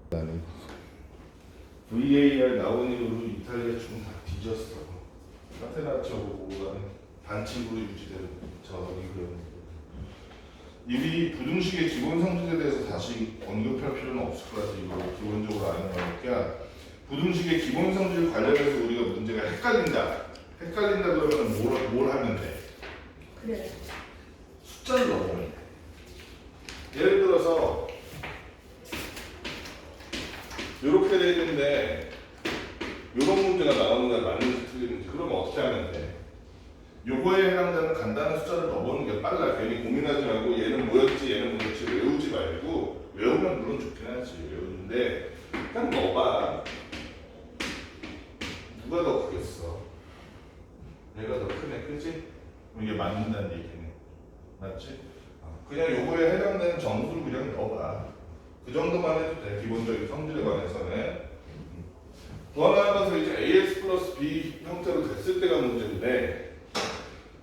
나는 VAR 나온 이후로 이탈리아 축구는 다 뒤졌어. 카테나초보다는 반칙으로 유지되는 저 리그였는데 이 부등식의 기본 성질에 대해서 다시 언급할 필요는 없을 것 같아. 이거 기본적으로 아는 거니까 부등식의 기본 성질 관련해서 우리가 문제가 헷갈린다 그러면 뭘 하면 돼? 그래. 숫자를 넣으면 돼. 예를 들어서 이렇게 돼 있는데 이런 문제가 나오는 게 맞는지 틀리는지 그러면 어떻게 하면 돼? 요거에 해당되는 간단한 숫자를 넣어보는 게 빨라. 괜히 고민하지 말고 얘는 뭐였지 얘는 뭐였지 외우지 말고 외우면 물론 좋긴 하지. 외우는데 그냥 넣어봐. 누가 더 크겠어? 얘가 더 크네, 그치? 이게 맞는다는 얘기네. 맞지? 그냥 요거에 해당되는 정수를 그냥 넣어봐. 그 정도만 해도 돼. 기본적인 성질에 관해서는. 더 나아가서 이제 AX 플러스 B 형태로 됐을 때가 문제인데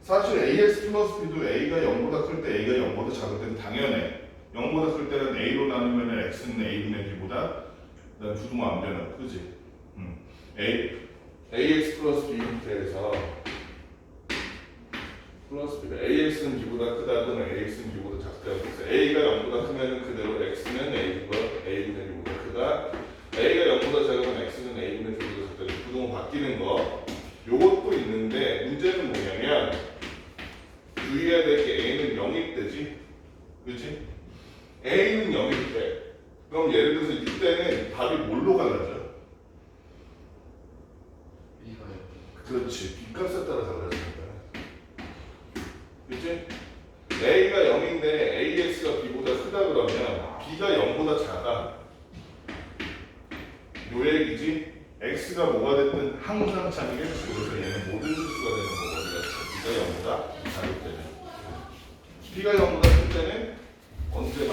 사실 AX 플러스 B도 A가 0보다 클 때 A가 0보다 작을 때는 당연해. 0보다 클 때는 A로 나누면 X는 A분의 B보다 그다음 부등호 안 변해. 그지? AX 플러스 B 형태에서 플러스 B가 AX는 B보다 크다 또는 AX는 B보다 작다. 그래서 A가 0보다 크면 그대로 X는 A분의 B보다 크다. A가 0보다 작으면 X는 A분의 B보다 작다. 부등호 바뀌는 거 요것도 있는데 문제는 뭐냐면 주의해야 될 게 A는 0일 때지. 그치? A는 0일 때 그럼 예를 들어서 이때는 답이 뭘로 갈라져? 그렇지. B값에 따라 달라지는 거야. 그치? A가 0인데 AX가 B보다 크다 그러면 B가 0보다 작아. 요 얘기지? X가 뭐가 됐든 항상 작겠지. 그래서 얘는 모든 실수가 되는 거고 B가 0보다 작을 때는 B가 0보다 클 때는 언제만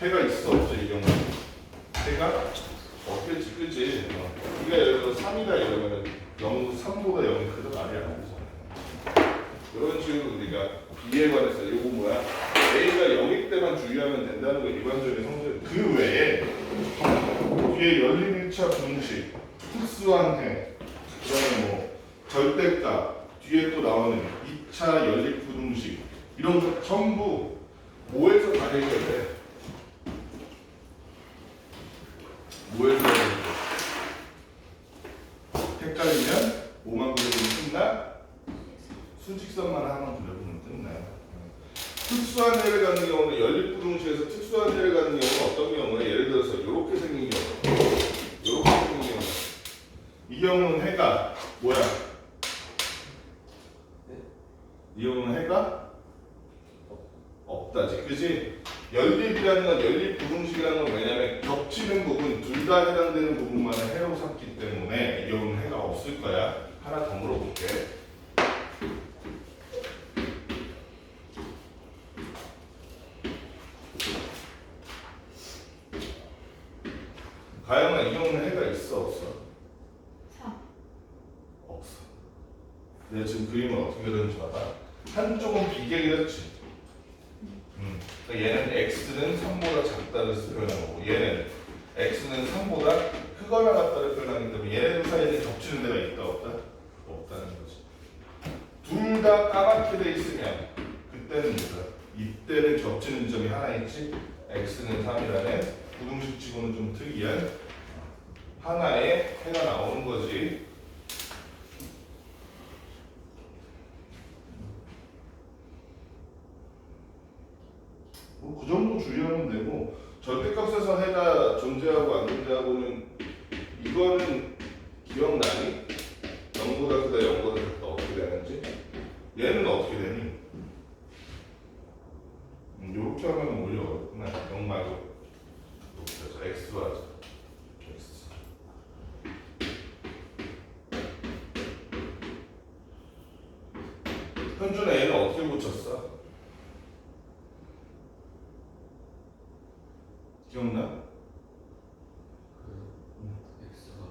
해가 있어 없어 이 경우는 해가 없겠지. 그치? B가 예를 들어 3이다 이러면 3보다 0이 크다 말이 안 되잖아. 이런 식으로 우리가 B에 관해서 이거 뭐야? A가 0일 때만 주의하면 된다는 거 일반적인 성질. 그 외에 뒤에 열린 1차 부등식, 특수한 해, 그다음에 뭐 절대값, 뒤에 또 나오는 2차 연립 부등식 이런 거 전부 뭐에서 다 해결돼? 뭐에서 해결돼? 헷갈리면 뭐만 그려보면 끝나? 수직선만 하나만 그려보면 끝나요. 특수한 해를 갖는 경우는 연립부등식에서 특수한 해를 갖는 경우는 어떤 경우에 예를 들어서 이렇게 생긴 경우 이렇게 생긴 경우 이 경우는 해가 뭐야? 이 경우는 해가 없다지. 그지? 연립이라는 건 연립부등식이라는 건 왜냐면 겹치는 부분 둘 다 해당되는 부분만을 해로 삼기 때문에 이 경우는 해가 없을 거야. 하나 더 물어볼게. 가영아 이 경우는 해가 있어 없어? 3. 없어. 내가 지금 그림을 어떻게 그렸는지 봐봐. 한쪽은 비계겠지. 그러니까 얘는 x는 3보다 작다를 표현한 거고 얘는 x는 3보다 크거나 같다를 표현하기 때문에 얘네들 사이에 겹치는 데가 있다 없다? 없다는 거지. 둘 다 까맣게 돼 있으면 그때는 뭐야? 이때는 겹치는 점이 하나 있지. x는 3이라는 부등식 치고는 좀 특이한 하나의 해가 나오는 거지. 뭐 그 정도 주의하면 되고 절대값에서 해가 존재하고 안 존재하고는 이거는 기억나니? 0보다 크다 0보다 작다 어떻게 되는지? 얘는 어떻게 되니? 이렇게 하면 오히려 어렵구나. 0 말고 높여서 x로 하자. x. 현준아 얘는 어떻게 고쳤어? 기억나? X가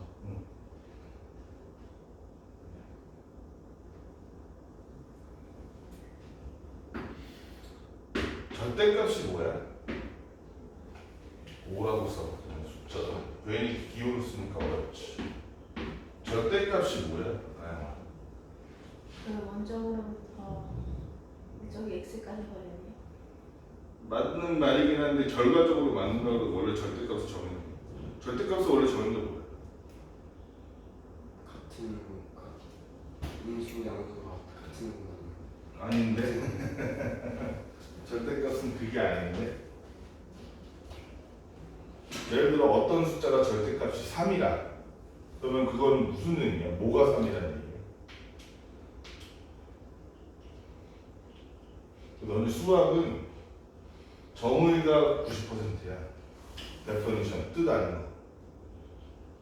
절대값이 뭐야? 5라고 써. 말이긴 한데 결과적으로 맞는다고 원래 절대값을 정해놓은 거야. 절대값을 원래 정해놓은 게 뭐야? 같은 음수 양수가 같은 거 아닌데 절대값은 그게 아닌데 예를 들어 어떤 숫자가 절대값이 3이라 그러면 그건 무슨 의미야? 뭐가 3이라는 얘기야? 너네 수학은 정의가 90%야. 데퍼니션, 뜻 아는 거.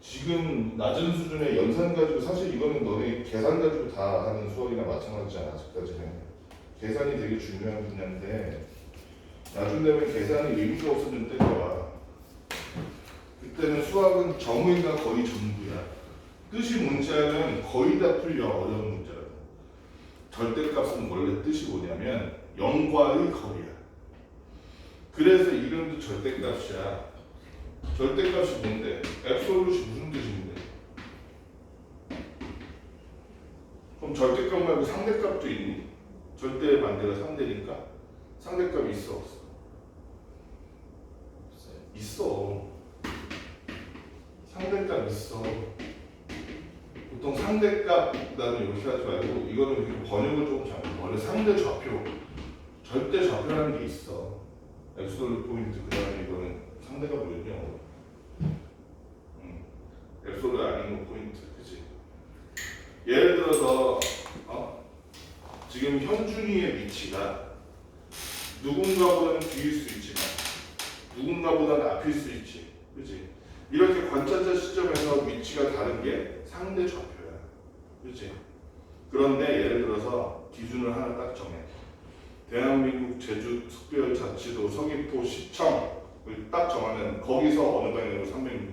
지금 낮은 수준의 연산 가지고 사실 이거는 너네 계산 가지고 다 하는 수학이나 마찬가지잖아. 아직까지는. 계산이 되게 중요한 분야인데 나중 되면 계산이 의미가 없어질 때가 와. 그때는 수학은 정의가 거의 전부야. 뜻이 문자는 거의 다 풀려. 어려운 문제라도. 절대값은 원래 뜻이 뭐냐면 0과의 거리야. 그래서 이름도 절대값이야. 절대값이 뭔데? 앱솔루트이 무슨 뜻인데? 그럼 절대값 말고 상대값도 있니? 절대의 반대가 상대니까 상대값이 있어 없어? 있어. 상대값 있어. 보통 상대값 나는 이렇게 하지 말고 이거는 이렇게 번역을 조금 잘해. 원래 상대 좌표, 절대 좌표라는 게 있어. 앱솔루트 포인트 그 다음에 이거는 상대가 뭐였냐? 앱솔루트 아닌 거 포인트, 그치? 예를 들어서 지금 현준이의 위치가 누군가보다는 뒤일 수 있지만 누군가보다는 앞일 수 있지, 그치? 이렇게 관찰자 시점에서 위치가 다른 게 상대 좌표야, 그치? 그런데 예를 들어서 기준을 하나 딱 정해. 대한민국 제주 특별자치도 서귀포 시청을 딱 정하면 거기서 어느 방향으로 300m,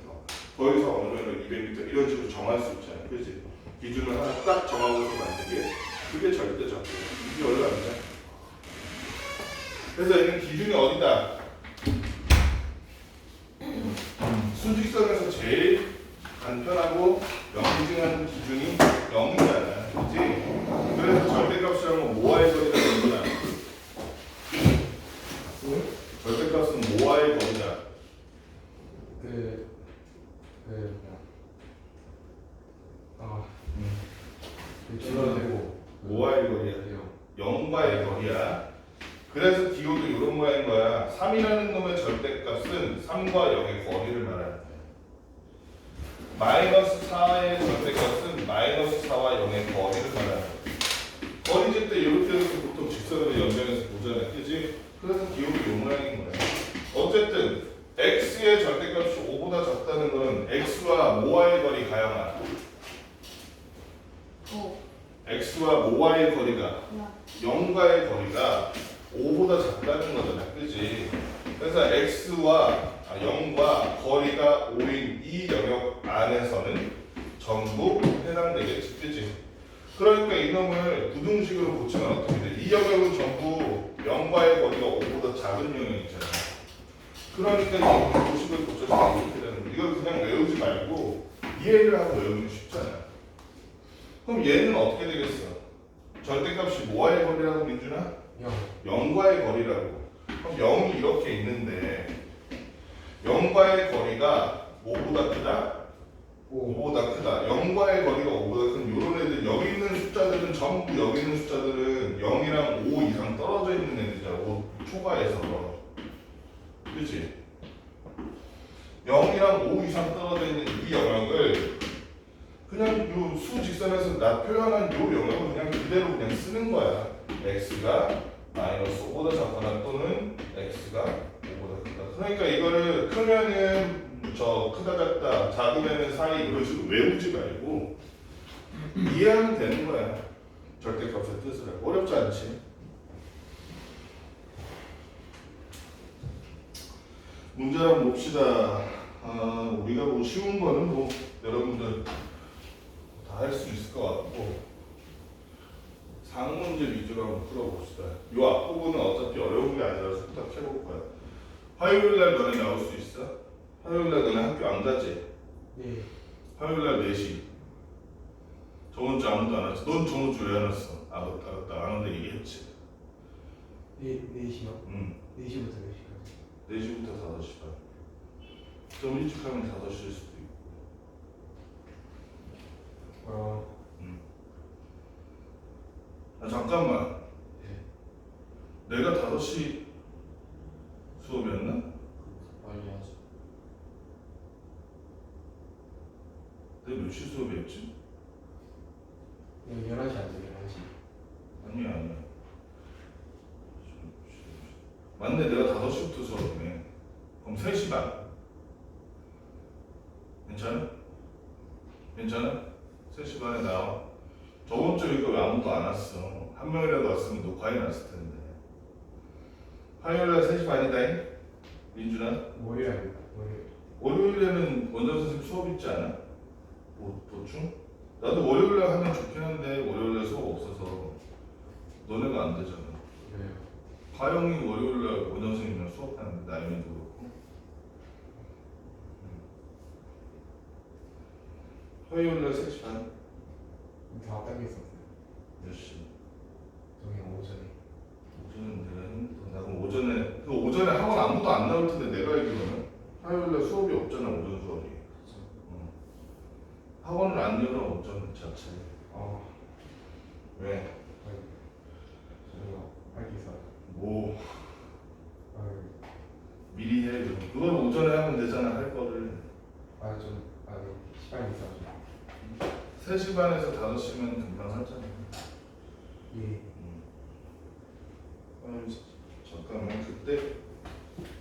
거기서 어느 방향으로 200m 이런 식으로 정할 수 있잖아, 그렇지? 기준을 하나 딱 정하고서 만든 게 그게 절대 좌표야. 이게 원래 아니야. 그래서 얘는 기준이 어디다? 수직선에서 제일 간편하고 명징한 기준이 0이잖아, 그렇지? 그래서 절대값이란 건 모아의 거리가 되는 거야. 절대값은 모아의 거리다. 줄어들고 모아의 거리야. 0과의 거리야. 그래서 기호도 이런 모양인 거야. 3이라는 놈의 절대값은 3과 0의 거리를 말하는 거야. 마이너스 4의 절대값은 마이너스 4와 0의 거리를 말하는 거야. 거리 질 때 이렇게 해서 보통 직선으로 연결해서 보잖아, 그지? 그래서 기호도 이 모양인 거야. 어쨌든 x의 절대값이 5보다 작다는 거는 x와 모아의 거리 가영아. x와 모아의 거리가 0과의 거리가 5보다 작다는 거잖아, 그지? 그래서 x와 0과 거리가 5인 이 영역 안에서는 전부 해당되겠지, 그지? 그러니까 이놈을 부등식으로 고치면 어떻게 돼? 이 영역은 전부 0과의 거리가 5보다 작은 영역이잖아. 그러니까 이 부등식을 고쳐서 이렇게 되는 거야. 이걸 그냥 외우지 말고 이해를 하고 외우면 쉽잖아. 그럼 얘는 어떻게 되겠어? 절대값이 뭐와의 거리라고, 민준아? 0과의 거리라고. 그럼 0이 이렇게 있는데 0과의 거리가 5보다 크다? 5보다 크다. 0과의 거리가 5보다 큰 이런 애들, 여기 있는 숫자들은 전부 여기 있는 숫자들은 0이랑 5 이상 떨어져 있는 애들이야. 5 초과해서. 그치? 0이랑 5 이상 떨어져 있는 이 영역을 그냥 요 수직선에서 나 표현한 요 영역을 그냥 그대로 그냥 쓰는 거야. x가 마이너스 5보다 작거나 또는 x가 5보다 크다. 그러니까 이거를 크면은 크다 작다, 작으면은 사이 이런 식으로 외우지 말고 이해하면 되는 거야. 절대값의 뜻을. 어렵지 않지? 문제 한번 봅시다. 우리가 뭐 쉬운 거는 뭐 여러분들 다 할 수 있을 것 같고 상문제 위주로 한번 풀어봅시다. 이 앞부분은 어차피 어려운 게 아니라서 딱 해볼 거야. 화요일날 너네 나올 수 있어? 화요일날 너네 학교 안 가지? 네. 화요일날 4시. 저번 주 아무도 안 왔지? 넌 저번 주 왜 안 왔어? 알았다. 안 온다 얘기했지? 4시요? 응. 4시부터 몇 시까지? 4시부터 5시 반. 좀 일찍 하면 5시일 수도 있고. 아, 잠깐만. 내가 5시 수업이었나? 빨리 하죠. 내가 몇 시 수업이었지? 11시 안 돼, 11시. 아니야. 맞네, 내가 5시부터 수업이네. 그럼 3시 반. 괜찮아? 괜찮아? 3시 반에 나와. 저번 주에 이거 왜 아무도 안 왔어? 한 명이라도 왔으면 녹화해 놨을 텐데. 화요일날 3시 반이다잉? 민준아? 월요일 아닙니까? 월요일. 월요일에는 원장 선생님 수업 있지 않아? 보충? 나도 월요일날 하면 좋긴 한데 월요일날 수업 없어서 너네가 안 되잖아. 네. 화영이 월요일날 원장 선생님이랑 수업하는데 나연이도 그렇고. 화요일날 3시 반? 다 당겨 있었어요. 몇 시? 저희 오전에. 오전에 내가 힘들어. 나 그럼 오전에 학원 아무도 안 나올 텐데 내가 알기로는 화요일날 수업이 없잖아, 오전 수업이. 그렇죠. 학원을 안 열어, 오전 자체. 왜? 저희가 할게 있어요. 뭐 아유, 미리 해. 그걸 오전에 하면 되잖아, 할 거를. 시간이 있어가지고. 3시 반에서 5시면 금방 하잖아. 예. 잠깐만, 그때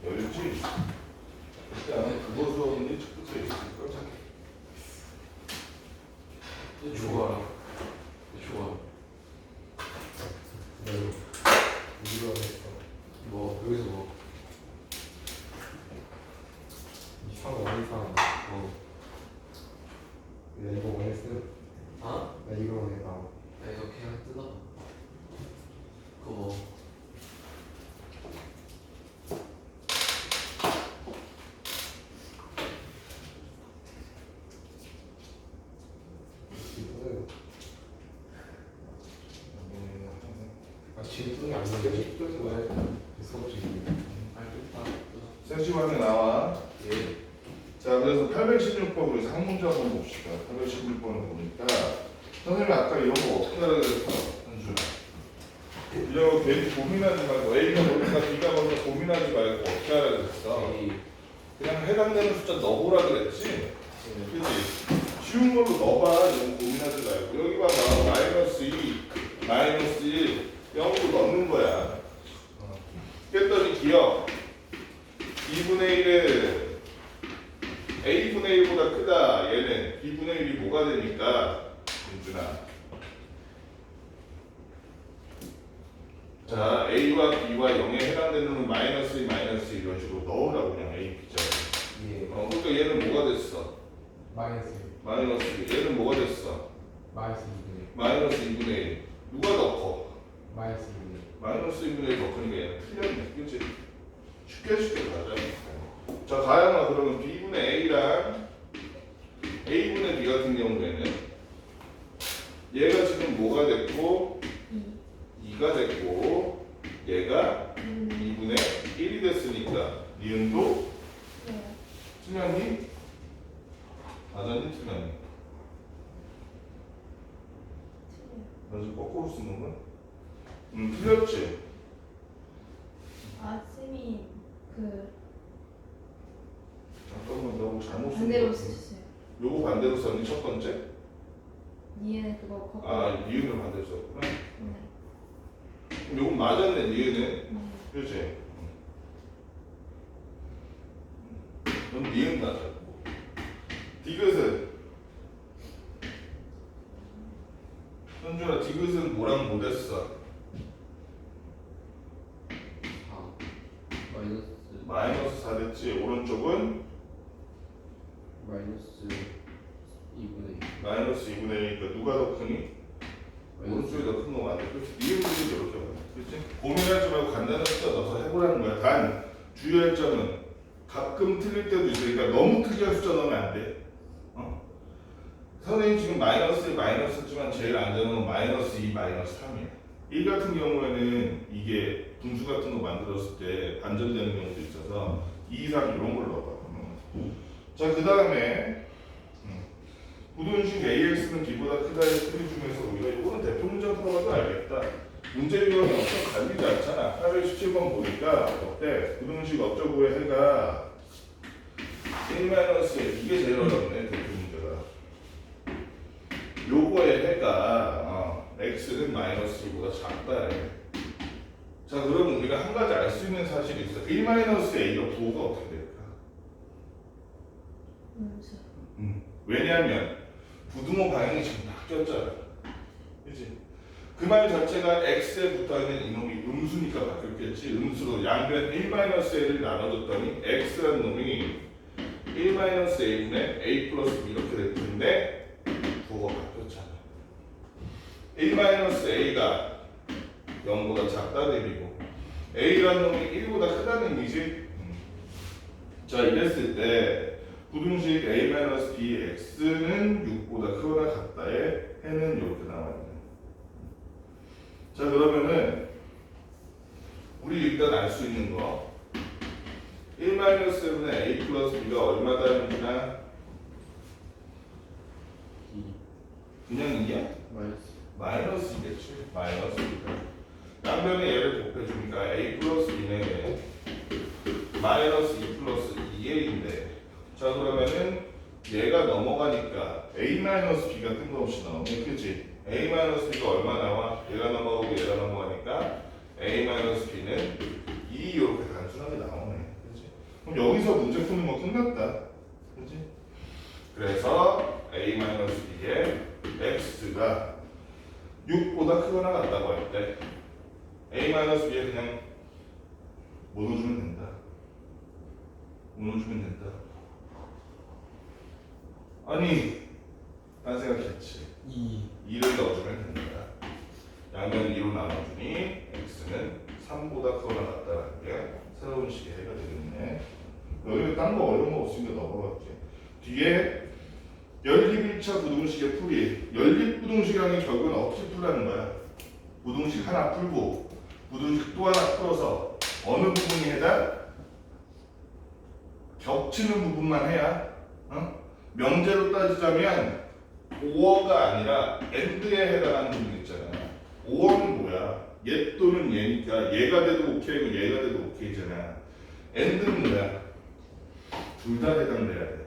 열지? 그때 안에 그거 수업은 일찍부터 있을걸? 좋아. 좋아. 네. 이거 했어. 뭐 여기서 뭐 이상 원이상 나 이거 원했어. 아? 나 이거 원했다. 야 이거 그냥 뜯어. 그거 뭐 지금 뜨는 게 아닌데. 왜? 수업 중인데. 알겠다. 3시 반에 나와. 예. 자, 그래서 816번 우리 상문자 한번 봅시다. 816번을 보니까 선생님이 아까 이런 거 어떻게 하라 그랬어? 현준아. 이런 거 괜히 고민하지 말고 A가 뭘까 B가 뭘까 고민하지 말고 어떻게 하라 그랬어? 그냥 해당되는 숫자 넣어보라 그랬지? 그치? 쉬운 걸로 넣어봐. 너무 고민하지 말고. 여기 봐봐. 마이너스 2, 마이너스 1, 0으로 넣는 거야. 그랬더니 기억. 2분의 1은 A분의 1보다 크다. 얘는 B분의 1이 뭐가 되니까? 민준아. 자, A와 B와 0에 해당되는 마이너스 2, 마이너스 1 이런 식으로 넣으라고 그냥 A, B자를. 예. 그러니까 얘는 뭐가 됐어? 마이너스. 마이너스 1. 얘는 뭐가 됐어? 마이너스 2분의. 마이너스 2분의 1. 누가 더 커? 마이너스 2분의. 마이너스 2분의 1 더 크니까 얘는 틀렸네. 그치? 쉽게 가자. 자, 가영아 그러면 B분의 A랑 A분의 B 같은 경우에는 얘가 지금 뭐가 됐고 2가 됐고 얘가 2분의 1이 됐으니까 니은도 네. 틀렸니? 맞았니? 틀렸니? 나 지금 거꾸로 쓰는 거야? 틀렸지? 아, 쌤이 그 잠깐만 나 잘못 쓴 반대로 거 쓰셨어요. 요거 반대로 썼니? 첫 번째? 니은 그거 거꾸로. 아 니은을 반대로 썼구나. 네. 그럼 요건 맞았네 니은은. 네. 그렇지? 넌 니은 맞았고 디귿은 현준아 디귿은 뭐랑 뭐 됐어? 마이너스 마이너스 4 됐지. 오른쪽은 마이너스 2분의 2. 마이너스 2분의 1이니까 누가 더 크니? 오른쪽이 더 큰 거 맞아. 그렇지. 니은도 이렇게 맞아. 그렇지? 고민하지 말고 간단한 숫자 넣어서 해보라는 거야. 단 주의할 점은 가끔 틀릴 때도 있으니까 너무 특이한 숫자 넣으면 안 돼. 선생님 지금 마이너스 1 마이너스지만 제일 안되는 건 마이너스 2 마이너스 3이야. 1 같은 경우에는 이게 분수 같은 거 만들었을 때 반전되는 경우도 있어서 2, 3 이런 걸 넣어봐. 자, 그 다음에 부등식 AX는 B보다 크다의 풀이 중에서 우리가 이거는 대표 문제로 풀어봐도 알겠다. 문제 유형이 엄청 갈리지 않잖아. 817번 보니까 어때? 부등식 어쩌고의 해가 1-1 이게 제일 어렵네. 대표 문제가. 요거의 해가 x는 -1보다 작다. 자, 그럼 우리가 한 가지 알 수 있는 사실이 있어. 1-a가 부호가 어떻게 될까? 음수. 왜냐하면 부등호 방향이 지금 바뀌었잖아. 그치? 그 말 자체가 x에 붙어있는 이놈이 음수니까 바뀌었겠지. 음수로 양변 1-a를 나눠줬더니 x라는 놈이 1-a분의 a 플러스 b 이렇게 될 텐데 부호가 바뀌었잖아. 1-a가 0보다 작다는 의미고 a라는 놈이 1보다 크다는 의미지. 자, 이랬을 때 부등식 a-bx는 6보다 크거나 같다에 해는 이렇게 나와있네. 자, 그러면은 우리 일단 알 수 있는 거 1-7분의 a 플러스 b가 얼마다는지나 그냥 2야? 마이너스겠지. 마이너스니까 양변에 얘를 곱해주니까 a 플러스 b는 마이너스 2 플러스 2a인데 자, 그러면은 얘가 넘어가니까 a-b가 뜬금없이 나오네. 그치? a-b가 얼마 나와? 얘가 넘어가고 얘가 넘어가니까 a-b는 2 이렇게 단순하게 나오네. 그치? 그럼 여기서 문제 푸는 거 끝났다. 그치? 그래서 a-b의 x가 6보다 크거나 같다고 할 때 a-b에 그냥 뭐 넣어주면 된다. 뭐 넣어주면 된다. 아니, 딴 생각했지. 2를 넣어주면 된다. 양변 2로 나눠주니 x는 3보다 크거나 같다라는 게 새로운 식의 해가 되겠네. 여기는 딴 거 어려운 거 없으니까 넣어봤지. 뒤에 연립 1차 부등식의 풀이. 연립 부등식이라는 결국은 어떻게 풀라는 거야? 부등식 하나 풀고 부등식 또 하나 풀어서 어느 부분이 해당? 겹치는 부분만 해야 명제로 따지자면 5어가 아니라 AND에 해당하는 부분 있잖아. 5어는 뭐야? 얘 또는 얘니까 얘가 돼도 오케이고 얘가 돼도 오케이잖아. AND는 뭐야? 둘 다 해당돼야 돼.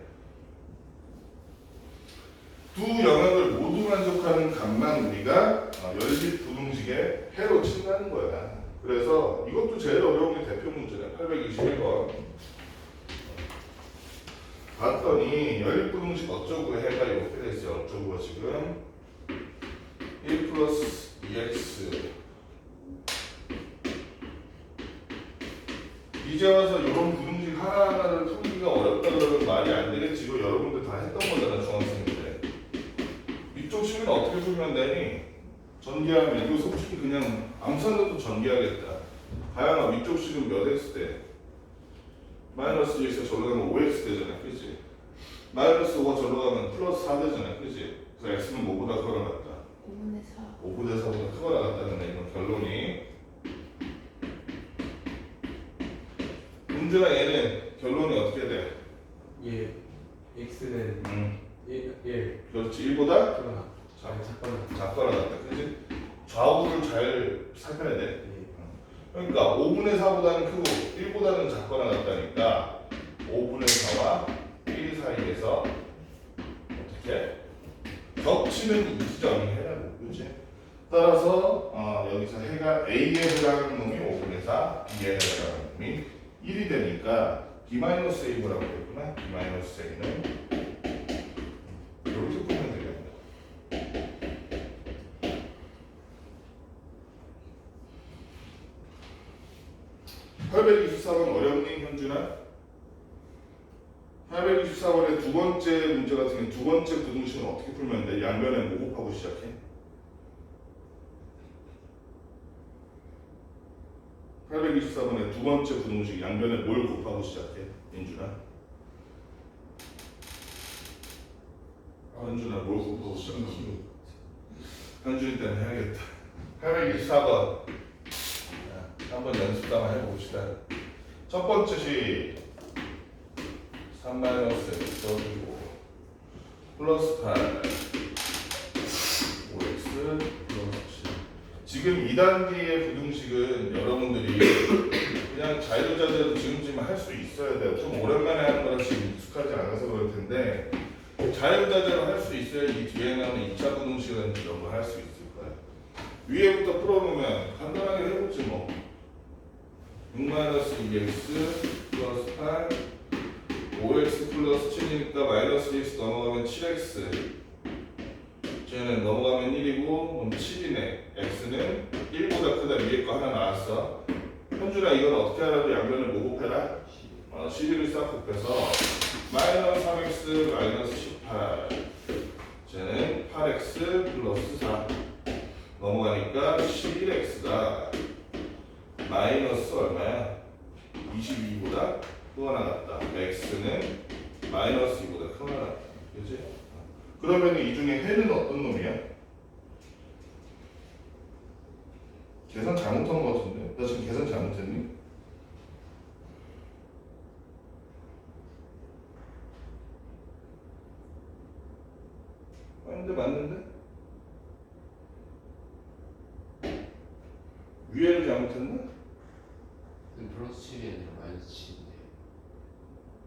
두 영역을 모두 만족하는 값만 우리가 연립 부등식의 해로 친다는 거야. 그래서 이것도 제일 어려운 게 대표 문제네. 821번. 봤더니 연립부등식 어쩌고 해가 이렇게 됐어요. 어쩌고가 지금 1 플러스 2x 이제 와서 이런 부등식 하나하나를 풀기가 어렵다 그러면 말이 안 되겠지. 이거 여러분들 다 했던 거잖아. 중학생 때. 이쪽 식은 어떻게 풀면 되니? 전개하면 이거 솔직히 그냥 암산으로도 전개하겠다. 가양아 위쪽 식은 몇 x 돼? 마이너스 2x가 절로 가면 5x 되잖아. 그치? 마이너스 5가 절로 가면 플러스 4 되잖아. 그치? 그래서 x는 뭐보다 크거나 같다? 5분의 4. 5보다 4보다 크거나 같다는 이런 결론이. 문제가 얘는 결론이 어떻게 돼? 예. x는 1 그렇지. 1보다 크거나 작거나 같다. 그치? 좌우를 잘 살펴야 돼. 예. 그러니까 5분의 4보다는 크고 1보다는 작거나 같다니까 5분의 4와 1 사이에서 어떻게? 겹치는 이 지점이 해라고. 그치? 따라서 여기서 해가 A에 해당하는 놈이 5분의 4, B에 해당하는 놈이 1이 되니까 B-A라고 되구나. B-A는 이렇게 보면 되겠다. (824번) 어렵니 현준아? 824번의 두 번째 문제 같은 경우 두 번째 부등식은 어떻게 풀면 돼? 양변에 뭐 곱하고 시작해? 824번의 두 번째 부등식 양변에 뭘 곱하고 시작해? 민준아? 현준아 뭘 곱하고 시작해? 현준이 때문에 해야겠다. 824번. 한번 연습담 해봅시다. 첫 번째 식 3-x 써주고 플러스 8 5x 플러스 7. 지금 2단계의 부등식은 여러분들이 그냥 자유자재로 지금쯤 할 수 있어야 돼요. 좀 오랜만에 하는 거라 지금 익숙하지 않아서 그럴 텐데 자유자재로 할 수 있어야 이 뒤에 나오는 2차 부등식은 이런 거 할 수 있을 거예요. 위에부터 풀어보면 간단하게 해보지 뭐. 6-2x 플러스 8 5x 플러스 7이니까 마이너스 2x 넘어가면 7x 쟤는 넘어가면 1이고 그럼 7이네. x는 1보다 크다. 위에 거 하나 나왔어. 현준아 이건 어떻게 하라고 양변을 뭐 곱해라? 11을 싹 곱해서 마이너스 3x 마이너스 18 쟤는 8x 플러스 4 넘어가니까 11x가 마이너스 얼마야? 22보다 크거나 같다. x는 마이너스 2보다 크거나 같다. 그치? 그러면 이 중에 해는 어떤 놈이야? 계산 잘못한 거 같은데? 나 지금 계산 잘못했니? 아닌데 맞는데? 위에를 잘못했나? 플러스 7이 아니라 마이너스 7인데.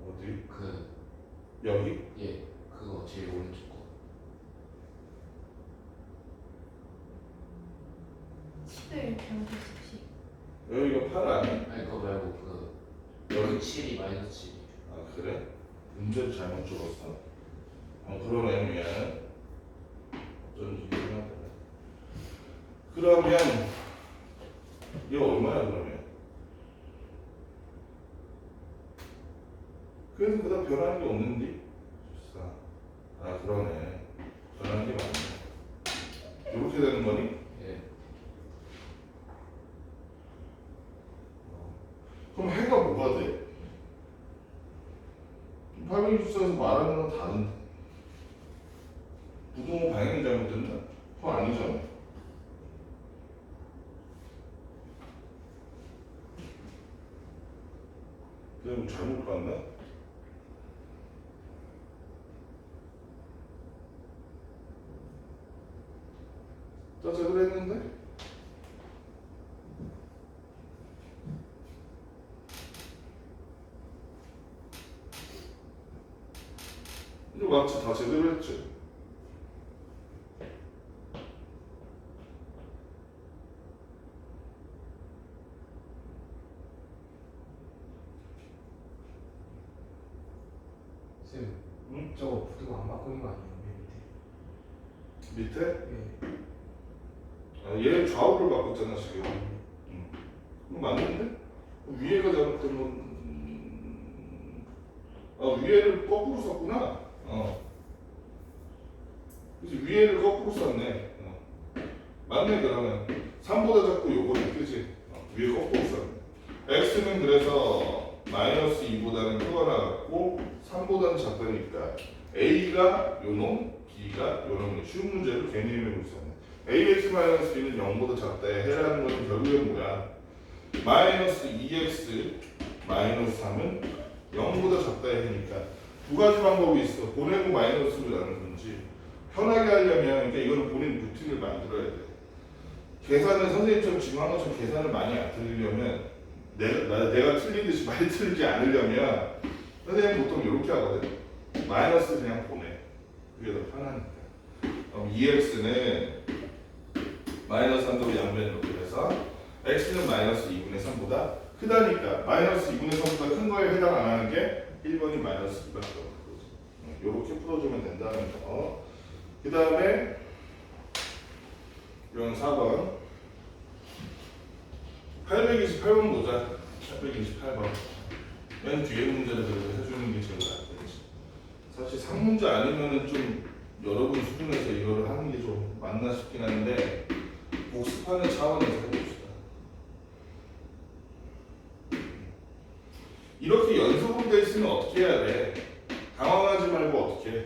어디? 그 여기? 예, 그거 제일 오른쪽 거. 10을 잘못했지. 여기가 8 아니야? 아니 그거 말고 그 여기? 7이 마이너스 7이. 아 그래? 문제를 잘못 적었어? 그러네 미안. 어쩐지 이상하다. 그러면 이거 얼마야 그러면? 그래서 그다음 변하는 게 없는데? 아 그러네. 변하는 게 맞네. 이렇게 되는 거니? 예. 그럼 해가 뭐가 돼? 824에서 말하는 건 다른데 부등호 방향이 잘못됐나? 그거 아니잖아. 그럼 잘못 봤나? 나 제대로 했는데? 이거 맞지? 다 제대로 했지? 쌤, 응? 저거 부두가 안 바꾸는 거 아니에요? 맨 밑에? 밑에? 아, 얘 좌우를 바꿨잖아 지금. 그럼 맞는데? 위에가 잘못된 건 위에를 거꾸로 썼구나. 그치 위에를 거꾸로 썼네. 맞네 그러면 3보다 작고 요거네 그치? 위에 거꾸로 썼네. x는 그래서 마이너스 2보다는 크거나 같고 3보다는 작다니까 a가 요놈 b가 요놈 쉬운 문제를 괜히 해내고 있었네. ax-b는 0보다 작다에 해라는 것은 결국엔 뭐야? 마이너스 2x 마이너스 3은 0보다 작다에 해니까 두 가지 방법이 있어. 보내고 마이너스를 나는 건지 편하게 하려면 그러니까 이거는 본인 루틴을 만들어야 돼. 계산을 선생님처럼 지금 한 것처럼 계산을 많이 안 틀리려면 내가 틀리듯이 많이 틀리지 않으려면 선생님 보통 이렇게 하거든. 마이너스 그냥 보내. 그게 더 편하니까. 그럼 2x는 마이너스 3도로 양변을 놓게 해서 x는 마이너스 2분의 3보다 크다니까 마이너스 2분의 3보다 큰 거에 해당 안 하는 게 1번이 마이너스 2밖에 없는 거지. 이렇게 풀어주면 된다는 거. 그 다음에 이런 4번 828번 보자. 828번 맨 뒤에 문제를 해주는 게 제일 낫겠지. 사실 3문제 아니면은 좀 여러분 수준에서 이거를 하는 게 좀 맞나 싶긴 한데 복습하는 차원에서 해봅시다. 이렇게 연속으로 돼 있으면 어떻게 해야 돼? 당황하지 말고 어떻게 해?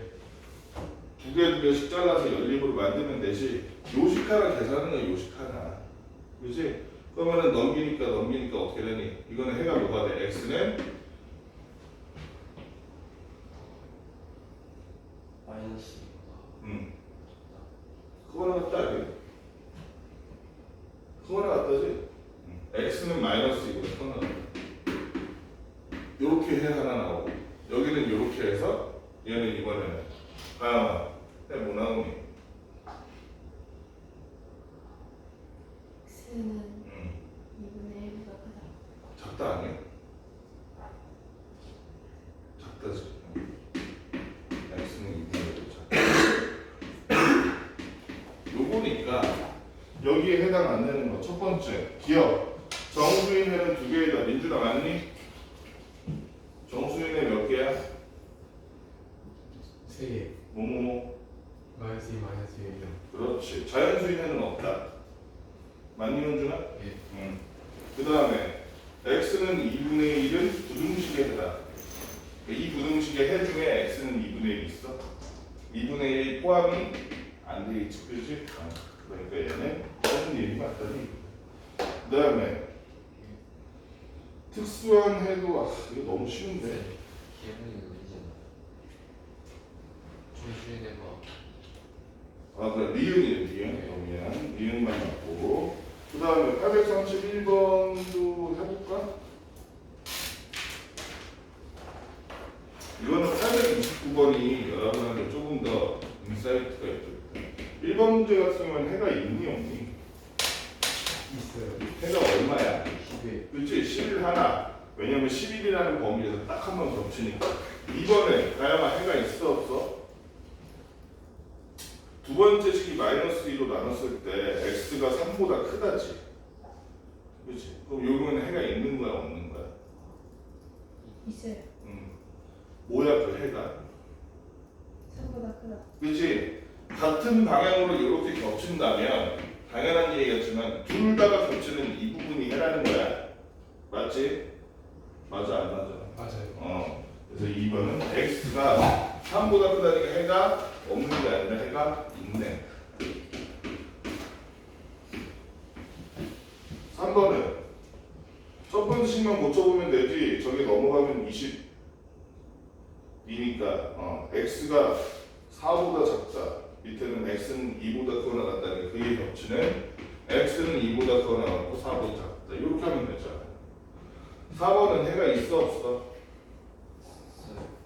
두 개씩 잘라서 연립으로 만들면 되지. 요식하나 계산은 요식하나. 그지? 그러면은 넘기니까 어떻게 되니? 이거는 해가 뭐가 돼? x는 마이너스 그거랑 같다 이게. 그거랑 같다지? x는 마이너스이고 그거는 요렇게 해 하나 나오고 여기는 요렇게 해서 얘는 이번에는 뭐 나오니? x는 2분의 1보다 크다. 작다 아니야? 작다지. x는 2분의 1도 작다. 요거니까 여기에 해당 안 되는 거 첫 번째 기억 정수인에는 두 개이다. 민준아 맞니? 정수인에 몇 개야? 3개. 뭐뭐뭐. 마이너스 2 마이너스 1이요. 그렇지. 자연수인에는 없다. 맞니 민준아? 예. 그 다음에 x는 2분의 1은 부등식의 해다. 이 부등식의 해 중에 x는 2분의 1이 있어. 2분의 1 포함이 안 돼 있지, 그렇지? 그러니까 얘는 무슨 일이 맞다니. 그 다음에 특수한 해도 이거 너무 쉬운데. 기억이 어디잖아. 정수인의 그래 리은 그러면 리은만 맞고 그 다음에 831번도 해볼까? 이거는 829번이 여러분한테 조금 더 인사이트가 있죠. 1번 문제 같은 경우는 해가 있니 없니? 있어요. 해가 얼마야? 10에. 그렇지 11 하나. 왜냐면 11이라는 범위에서 딱 한 번 겹치니까. 이번에 가야만 해가 있어 없어? 두 번째 식이 마이너스 2로 나눴을 때 x가 3보다 크다지. 그렇지? 그럼 여기는 해가 있는 거야 없는 거야? 있어요. 뭐야 그 해가? 3보다 크다. 그렇지? 같은 방향으로 이렇게 겹친다면 당연한 얘기겠지만 둘 다가 겹치는 이 부분이 해라는 거야. 맞지? 맞아 안 맞아? 맞아요. 그래서 2번은 x가 3보다 크다니까 해가 없는 게 아니라 해가 있네. 3번은 첫 번째 식만 고쳐보면 되지. 저게 넘어가면 22니까 x가 4보다 작다. 밑에는 x는 2보다 크거나 같다니 그게 겹치는 x는 2보다 크거나 같고 4보다 작다. 이렇게 하면 되잖아. 4번은 해가 있어 없어?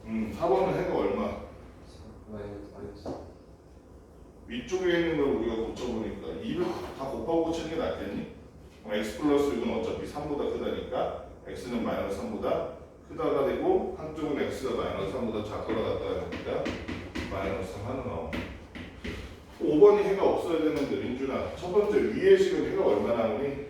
4번은 해가 얼마? 마이너스 위쪽에 있는 걸 우리가 고쳐보니까 2를 다 곱하고 고치는 게 낫겠니? 그럼 x 플러스 6은 어차피 3보다 크다니까 x는 마이너스 3보다 크다가 되고 한쪽은 x가 마이너스 3보다 작거나 같다 하니까 마이너스 3 하나 나오고 5번이 해가 없어야 되는데 민준아 첫 번째 위에 식은 해가 얼마 나오니?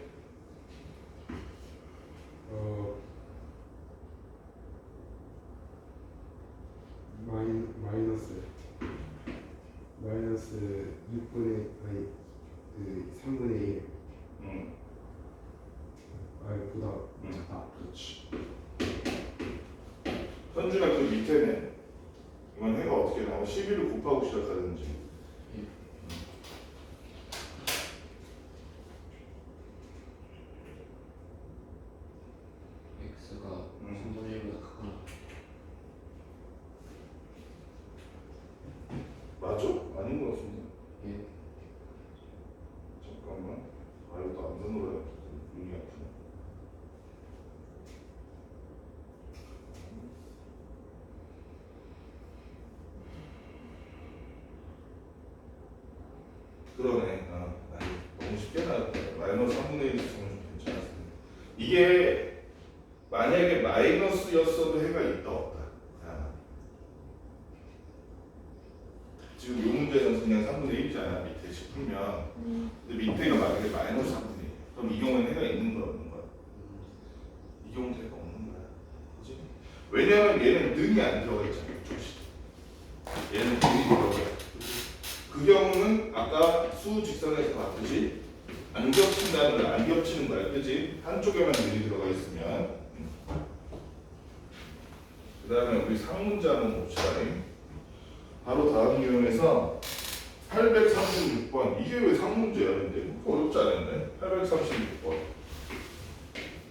마이너스 6분의 아니 그 3분의 1. 보다 작다. 그렇지. 현준아 그 밑에는 이건 해가 어떻게 나와? 11을 곱하고 시작하든지. x가 3분의 1보다 크거나 맞아? 아닌 것 같은데. 예. 잠깐만. 이것도 안 눈으로 눈이 아프네. 그러네. 아니, 너무 쉽게 나왔다. 마이너스 3분의 1 있으면 좀 괜찮았습니다. 이게 만약에 마이너스였어도 해가 있다 없다. 지금 이 문제는 그냥 3분의 1이잖아. 밑에 싶으면. 근데 밑에가 만약에 마이너스 3분의 1. 그럼 이 경우는 해가 있는 거야 없는 거야? 이 경우는 해가 없는 거야. 그지? 왜냐면 얘는 능이 안 들어가 있잖아. 조금씩. 얘는 능이 들어가. 그 경우는 아까 수 직선에서 봤듯이 안 겹친다는 건 안 겹치는 거야. 그지? 한쪽에만 능이 들어가 있으면. 그 다음에 우리 상문제 한번 봅시다. 바로 다음 유형에서 836번. 이게 왜 3문제야, 근데? 어렵지 않았네. 836번.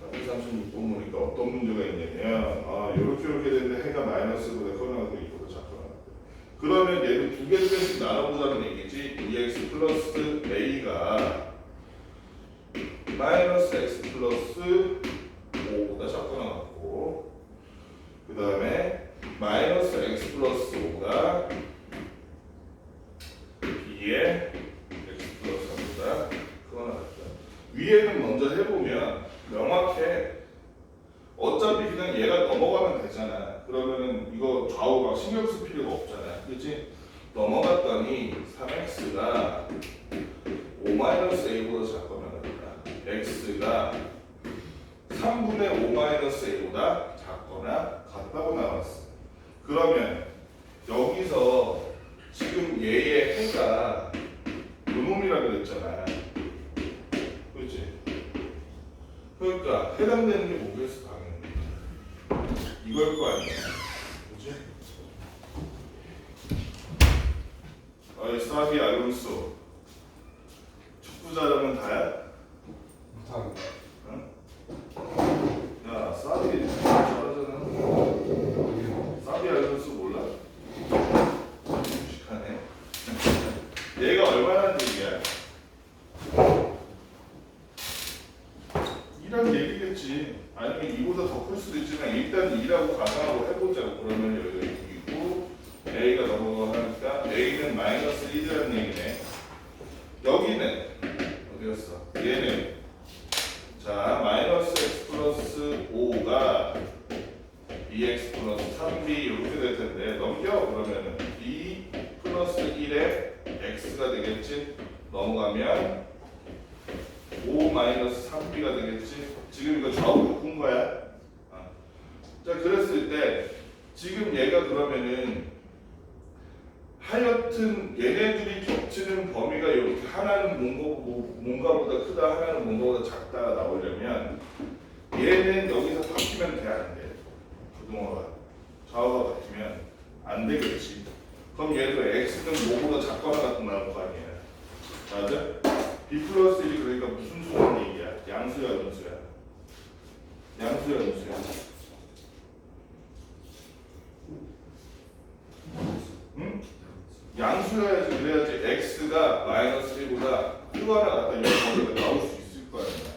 836번 보니까 어떤 문제가 있냐면, 요렇게 되는데 해가 마이너스보다 커나가고 이보다 작거나. 그러면 얘를 두 개씩 나눠보자는 얘기지. 2x 플러스 a가 마이너스 x 플러스 5보다 작거나 같고, 그 다음에 마이너스 x 플러스 5가 b의 x 플러스 3보다 크거나 같다. 위에는 먼저 해보면 명확해. 어차피 그냥 얘가 넘어가면 되잖아. 그러면은 이거 좌우 막 신경 쓸 필요가 없잖아. 그렇지? 넘어갔더니 3x가 5-a보다 작거나 같다. x가 3분의 5-a보다 작거나 같다고 나왔어. 그러면 여기서 지금 얘의 해가 요놈이라 그랬잖아. 그렇지? 그러니까 해당되는 게 뭐겠어, 당연히. 이걸 거 아니야. 그렇지? 사비 알론소 축구 잘하면 다야? 못하는데. 응? 야, 사비 잘하잖아. 사비 알론소 몰라? 무식하네. 얘가 얼마나 얘기야? 이란 얘기겠지. 아니면 이보다 더 클 수도 있지만 일단 2라고 가상하고 해보자고. 그러면 여기가 6이고 a가 넘어가니까 a는 마이너스 1이라는 얘기네. 여기는 어디였어? 얘는 자 마이너스 x 플러스 5가 2x 플러스 3b 이렇게 될 텐데 넘겨. 그러면은 b 플러스 1에 x가 되겠지. 넘어가면 5 마이너스 3b가 되겠지. 지금 이거 좌우 바꾼 거야. 자 그랬을 때 지금 얘가 그러면은 하여튼 얘네들이 겹치는 범위가 이렇게 하나는 뭔가보다 크다, 하나는 뭔가보다 작다가 나오려면 얘는 여기서 바뀌면 돼, 안 돼? 부동어가 좌우가 바뀌면 안 되겠지. 그럼 얘도 x는 뭐보다 작거나 같은 나올 거 아니야. 맞아? b 플러스 1이 그러니까 무슨 수라는 얘기야? 양수야, 음수야? 양수야, 음수야? 응? 양수여야지. 그래야지 x가 마이너스 1보다 크거나 같다 이런 범위가 나올 수 있을 거 아니야.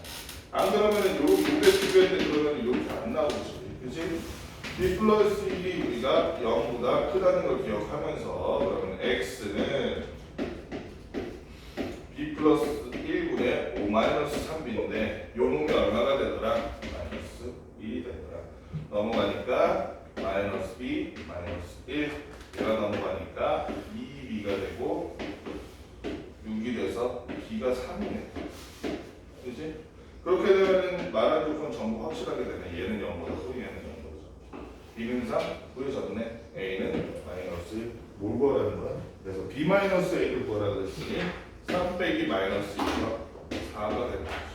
안 그러면은 요게 두 개인데 그러면 이렇게 안 나오지. 그치? b 플러스 1이 우리가 0보다 크다는 걸 기억하면서 그러면 x는 b 플러스 1분의 5 마이너스 3b인데 요 놈이 얼마가 되더라? 마이너스 1이 되더라. 넘어가니까 마이너스 b 마이너스 1 얘가 넘어가니까 2b가 되고 6이 돼서 b가 3이네. 그치? 그렇게 되면 말한 조건 전부 확실하게 되네. 얘는 0보다 크고 얘는 0보다 작고. b는 3, 보여졌네. a는 마이너스 1. 뭘 구하라는 거야? 그래서 b 마이너스 a를 구하라 그랬으니 3 빼기 마이너스 1가 4가 되는 거지.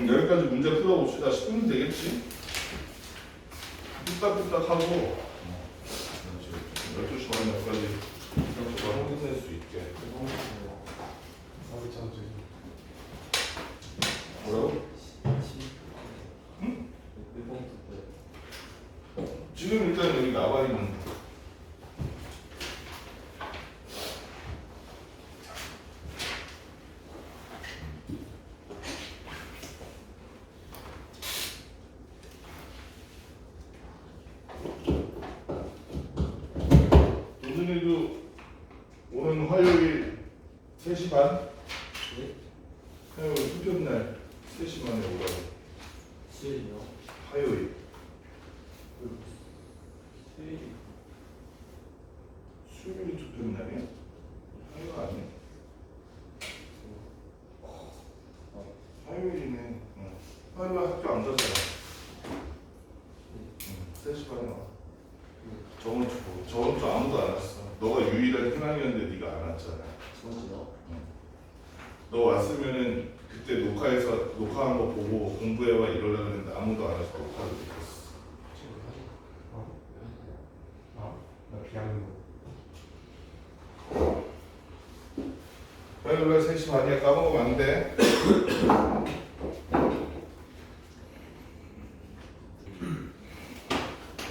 여기까지 문제 풀어봅시다. 10분 되겠지? 뚝딱뚝딱 하고 12시 반 몇까지 바로 끝낼 수 있게. 뭐라고? 응? 지금 일단 여기 나와 있는 도준이도 오는 화요일 3시 반? 네? 화요일 투표날 3시 반에 오라고. 수요일이요? 화요일. 수요일이 수요일이 투표날이야? 화요일 아니야? 화요일이네. 화요일 학교 안 가잖아. 3시 반에 와. 저번 주 아무도 안 왔어. 너가 유일한 희망이었는데 네가 안 왔잖아. 저번주요? 너 왔으면은 그때 녹화한 거 보고 공부해와 이러려고 했는데 아무도 안 와서 녹화를 못했어. 양로. 화요일날 3시 반이야. 까먹으면 안 돼.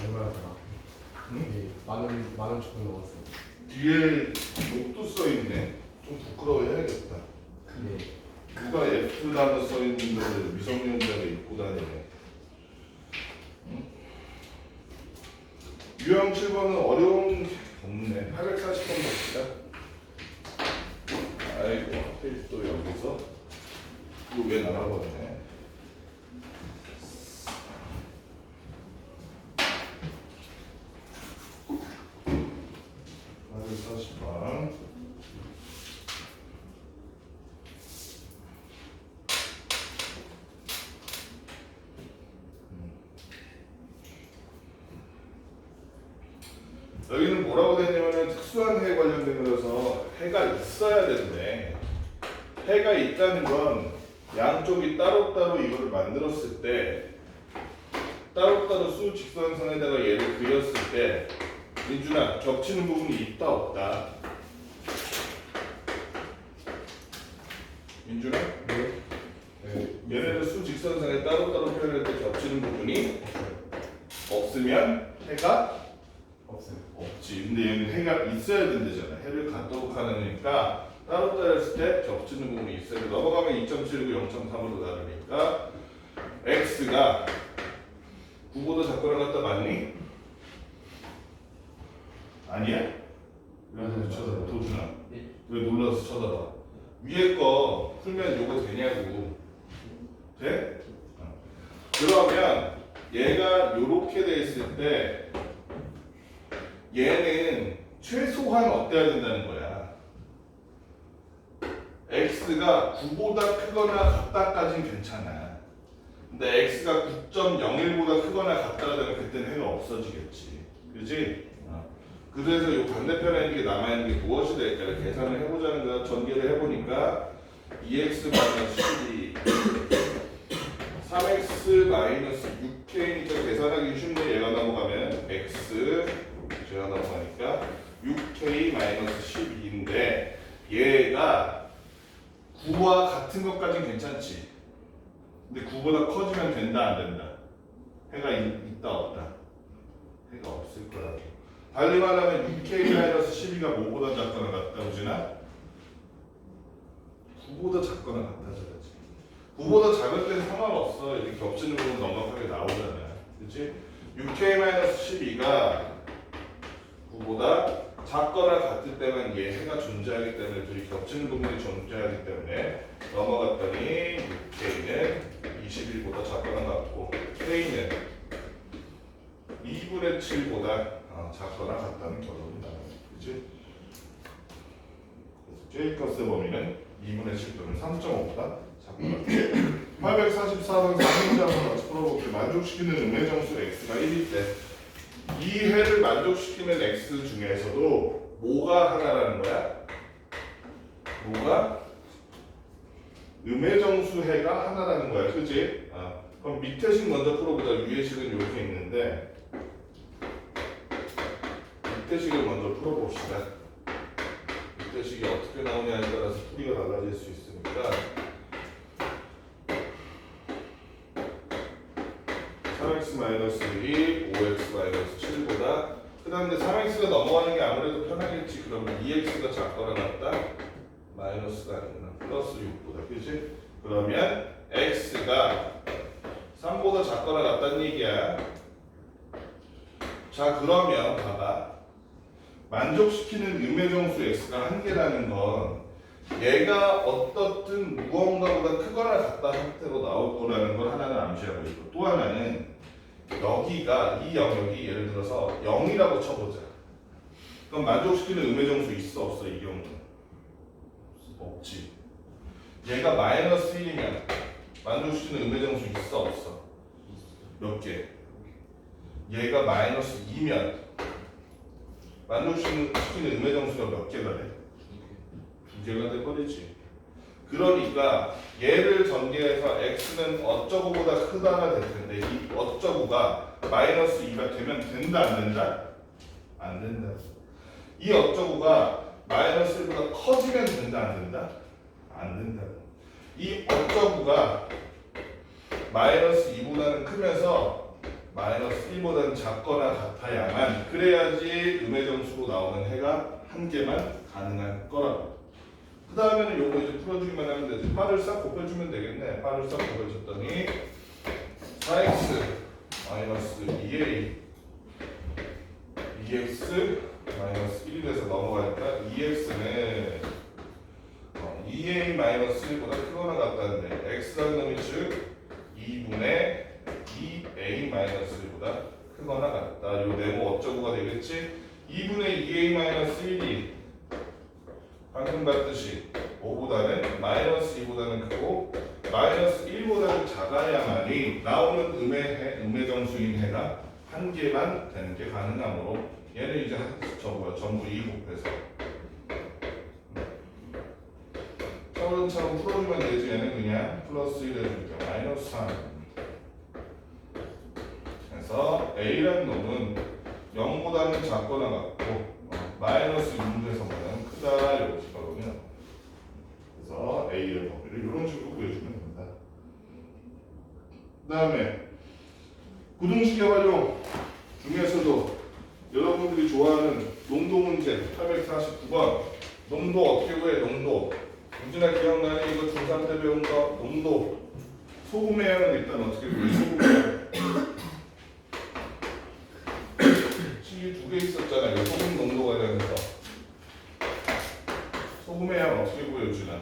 얼마더라? 네, 만원 조금 넘었어. 뒤에 목도 써있네. 좀 부끄러워해야겠다. 네. 누가 F 단어 써있는 거를 미성년자가 입고 다니네. 응? 유형 7번은 어려운 게 없네. 840번 봅시다. 아이고, 하필 또 여기서 이거 왜 나가버리네. 하필 40번. 여기는 뭐라고 되냐면은 특수한 해 관련된 거라서 해가 있어야 되는데 해가 있다는 건 양쪽이 따로따로 이거를 만들었을 때 따로따로 수직선상에다가 얘를 그렸을 때 민준아 겹치는 부분이 있다 없다. 민준아 네. 네. 얘네들 수직선상에 따로따로 표현할 때 겹치는 부분이 없어요. 없으면 해가 없어요. 없지. 근데 얘는 해가 있어야 된다잖아. 해를 갖도록 하느니까 따로따로 했을 때 겹치는 부분이 있어야 돼. 넘어가면 2.7이고 0.3으로 다르니까 x가 9보다 작거나 같다 맞니? 아니야? 왜 쳐다봐 도준아. 네. 왜 놀라서 쳐다봐. 위에 거 풀면 요거 되냐고. 돼? 그러면 얘가 요렇게 돼 있을 때 얘는 최소한 어때야 된다는 거야. x가 9보다 크거나 같다까지는 괜찮아. 근데 x가 9.01보다 크거나 같다가 되면 그때는 해가 없어지겠지. 그지? 그래서 이 반대편에 있는 게 남아있는 게 무엇이 될까를 계산을 해보자는 거야. 전개를 해보니까 2x-12 3x 6k니까 계산하기 쉽네. 얘가 넘어가면 x 제가 넘어가니까 6k-12인데 얘가 9와 같은 것까지는 괜찮지. 근데 9보다 커지면 된다 안 된다? 해가 있다 없다? 해가 없을 거라고. 달리 말하면 6k-12가 뭐보다 작거나 같다 우진아? 9보다 작거나 같다져야지. 9보다 작을 때는 상관없어. 이렇게 겹치는 부분 넉넉하게 나오잖아. 그치? 6k-12가 9보다 작거나 같을 때만 얘 해가 존재하기 때문에 둘이 겹치는 부분이 존재하기 때문에 넘어갔더니 6k는 21보다 작거나 같고 k는 2분의 7보다 작거나 같다는 결론이 나와요. 그치? 그래서 J 값의 범위는 2분의 7 또는 3.5보다 작거나 844번 4문제한번 같이 풀어볼게. 만족시키는 음의 정수 x가 1일 때 이 해를 만족시키는 x 중에서도 뭐가 하나라는 거야? 뭐가? 음의 정수 해가 하나라는 거야. 그치? 그럼 밑에 식 먼저 풀어보자. 위에 식은 이렇게 있는데 밑에 식을 먼저 풀어봅시다. 밑에 식이 어떻게 나오냐에 따라서 풀이가 달라질 수 있으니까 3x-2, 5x-7보다 그 다음에 3x가 넘어가는 게 아무래도 편하겠지. 그러면 2x가 작거나 같다? 마이너스가 아니구나. 플러스 6보다. 그치? 그러면 x가 3보다 작거나 같다는 얘기야. 자 그러면 봐봐. 만족시키는 음의 정수 x가 한 개라는 건 얘가 어떻든 무언가보다 크거나 같다 형태로 나올 거라는 걸 하나는 암시하고 있고 또 하나는 여기가 이 영역이 예를 들어서 0이라고 쳐보자. 그럼 만족시키는 음의 정수 있어 없어? 이 경우는 없지. 얘가 마이너스 1이면 만족시키는 음의 정수 있어 없어? 몇 개? 얘가 마이너스 2면 만족시키는 음의 정수가 몇 개가 돼? 2개가 돼버리지. 그러니까 얘를 전개해서 x는 어쩌고보다 크다가 될 텐데 이 어쩌고가 마이너스 2가 되면 된다 안 된다? 안 된다. 이 어쩌구가 마이너스 1보다 커지면 된다 안 된다? 안 된다. 이 어쩌구가 마이너스 2보다는 크면서 마이너스 1보다는 작거나 같아야만 그래야지 음해점수로 나오는 해가 한 개만 가능할 거라고. 그 다음에는 요거 이제 풀어주기만 하면 되지. 8을 싹 곱해주면 되겠네. 8을 싹 곱해줬더니 4x 마이너스 2a 2x 마이너스 1이 돼서 넘어가니까 2x는 2a 마이너스 1보다 크거나 같다는데 x라는 놈이 즉 2분의 2a 마이너스 1보다 크거나 같다. 요 네모 어쩌고가 되겠지? 2분의 2a 마이너스 1이 방금 봤듯이 5보다는 마이너스 2보다는 크고 마이너스 1보다는 작아야만이 나오는 음의 점수인 해가 한 개만 되는 게 가능하므로 얘는 이제 전부 2 곱해서 차근차근 풀어주면 되지. 얘는 그냥 플러스 1 해줄게. 마이너스 3 그래서 A라는 놈은 0보다는 작거나 같고 마이너스 6에서보다는 크다. 이렇게 바로면 그래서 A의 범위를 이런 식으로 구해주면 됩니다. 그 다음에 구동식의 활용 중에서도 여러분들이 좋아하는 농도 문제 849번 농도 어떻게 구해? 농도 윤진아 기억나니? 이거 중3 때 배운 거 농도 소금의 양은 일단 어떻게 구해? 소금의 양 식이 2개 있었잖아요. 소금 농도가 되면서 소금의 양 어떻게 구해 윤진아?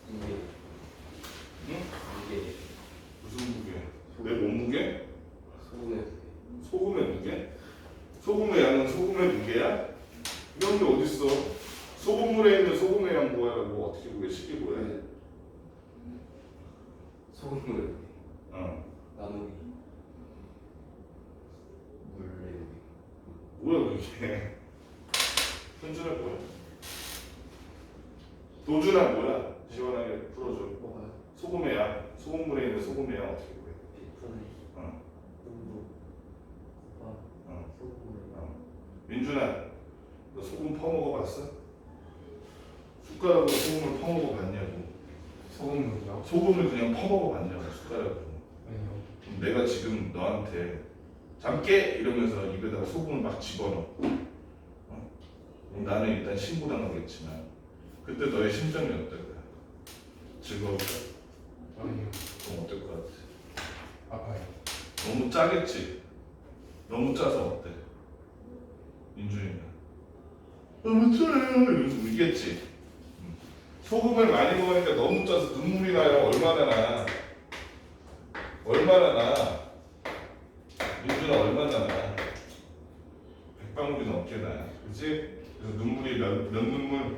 응? 무슨 무게? 내 몸무게? 소금의 무게? 소금의 양은 소금의 무게야? 이런 게 어딨어? 소금물에 있는 소금의 양 구하라고 어떻게 구해? 쉽게 구해? 소금물 나누기 물레 뭐야 그게? 현준아 뭐야? 도준아 뭐야? 시원하게 풀어줘. 뭐가요? 소금의 양, 소금물에 있는 소금의 양 어떻게 구해? 10분의 어. 농도 소금물 민준아, 너 소금 퍼먹어봤어? 숟가락으로 소금을 퍼먹어봤냐고. 소금물이요? 소금을 그냥 퍼먹어봤냐고 숟가락으로. 아니요. 그럼 내가 지금 너한테 잠깨 이러면서 입에다가 소금을 막 집어넣어. 그럼 나는 일단 신고당하겠지만 그때 너의 심정이 어떨 거야? 즐거울까? 아니요. 그럼 어떨 것 같아? 아파요. 너무 짜겠지? 너무 짜서 어때? 민준이가 너무 짜요 이러면서 울겠지? 소금을 많이 먹으니까 너무 짜서 눈물이 나요. 얼마나 나? 얼마나 나? 민준아 얼마나 나? 100방울이 넘게 나. 그치? 그래서 눈물이 몇 눈물?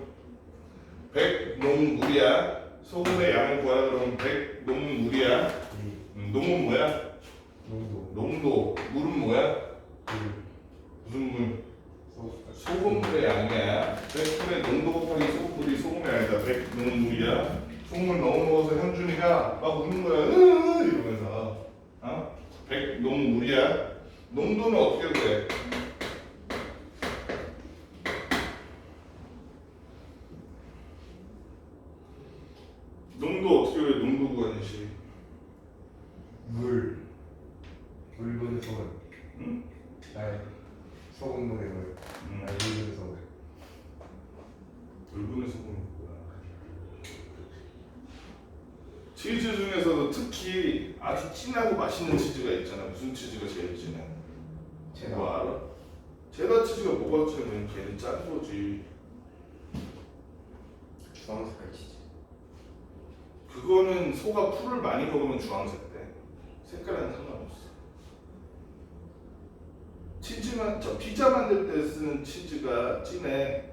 100농물이야. 소금의 양을 구하라 그러면 100농물이야. 농은 뭐야? 농도. 농도. 물은 뭐야? 물. 무슨 물? 소금. 소금물의 양이야. 100분의 농도 곱하기 소금물이 소금의 양이다. 100농물이야. 소금을 너무 먹어서 현준이가 막 우는 거야. 이러면서 100농물이야. 농도는 어떻게 돼? 농도 어떻게 돼? 농도 구하듯이. 물. 물분의 소금. 응? 아니. 소금물의 물. 아니 물분의 소금. 물분의 소금이 뭐야? 치즈 중에서도 특히 아주 진하고 맛있는 치즈가 있잖아. 무슨 치즈가 제일 진해? 체다. 뭐 알아? 체다 치즈가 뭐가 진해? 걔는 짠 거지. 주황색깔 치즈. 그거는 소가 풀을 많이 먹으면 주황색 돼. 색깔은 상관없어. 치즈만 저 피자 만들 때 쓰는 치즈가 진해.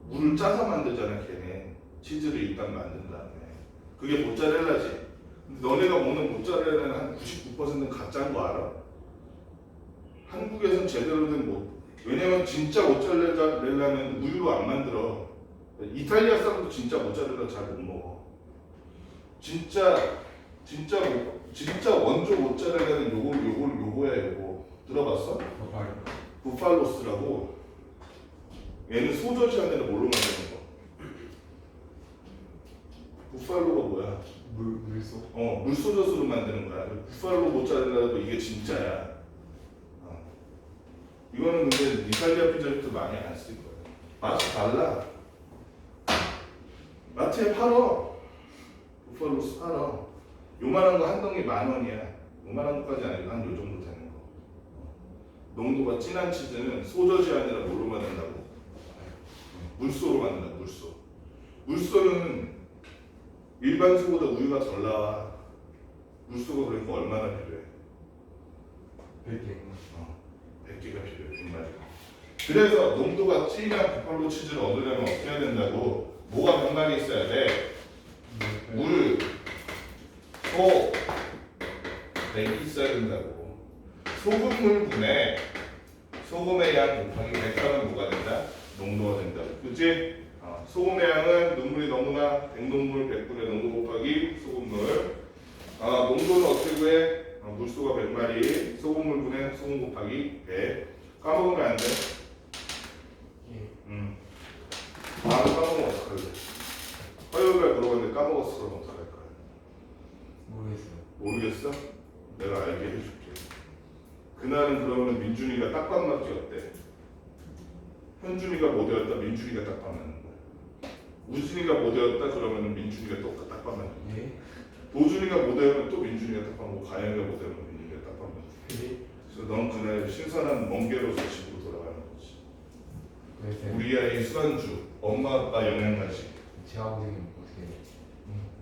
물을 짜서 만들잖아 걔네. 치즈를 일단 만든 다음에 그게 모짜렐라지. 근데 너네가 먹는 모짜렐라는 한 99%는 가짜인 거 알아? 한국에선 제대로 된 왜냐면 진짜 모짜렐라는 우유로 안 만들어. 이탈리아 사람도 진짜 모짜렐라 잘 못 먹어. 진짜 원조 모짜렐라는 요거야 요거. 들어봤어? 버팔. 부팔로스라고. 얘는 소저지 안에는 뭘로 만드는 거? 부팔로가 뭐야? 물소. 물소젖으로 만드는 거야. 부팔로 모짜렐라도 이게 진짜야. 이거는 근데 이탈리아 피자집도 많이 안 쓸 거야. 맛이 달라. 마트에 팔어. 부팔로스 팔어. 요만한 거 한 덩이 10,000원이야. 요만한 것까지 아니고 한 요 정도 되는 거. 농도가 진한 치즈는 소저지 아니라 뭘로 만든다고? 물소로 만든다. 물소. 물소는 일반 소보다 우유가 덜 나와. 물소가 그러니까 얼마나 필요해? 100개. 100개가 필요해. 100마리가. 그래서 농도가 진한 부팔로 치즈를 얻으려면 어떻게 해야 된다고? 뭐가 병간이 있어야 돼? 물, 소, 맥이 있어야 된다고. 소금물 분해 소금의 양 곱하기 100하면 뭐가 된다? 농도가 된다고. 그치? 소금의 양은 눈물이 너무나 백농물 100분의 농도 곱하기 소금물. 농도는 어떻게 구해? 물소가 100마리, 소금물 분해 소금 곱하기 100. 까먹으면 안 돼. 까먹으면 어떡할래? 화요일날 물어봤는데 까먹었어. 그럼 어떡할 거야? 모르겠어요. 모르겠어? 내가 알게 해줄게. 그날은 그러면 민준이가 딱밤 맞기 어때? 현준이가 못 외웠다, 민준이가 딱밤 맞는 거야. 우진이가 못 외웠다, 그러면 민준이가 또 딱밤 맞는 거야. 예? 도준이가 못 외우면 또 민준이가 딱밤 맞고, 가영이가 못 외우면 민준이가 딱밤 맞고. 예? 그래서 넌 그날 신선한 멍게로서 집으로 돌아가는 거지. 그래서 우리 아이 술안주, 엄마 아빠 영양가지. 제 아버지는 어떻게 해요?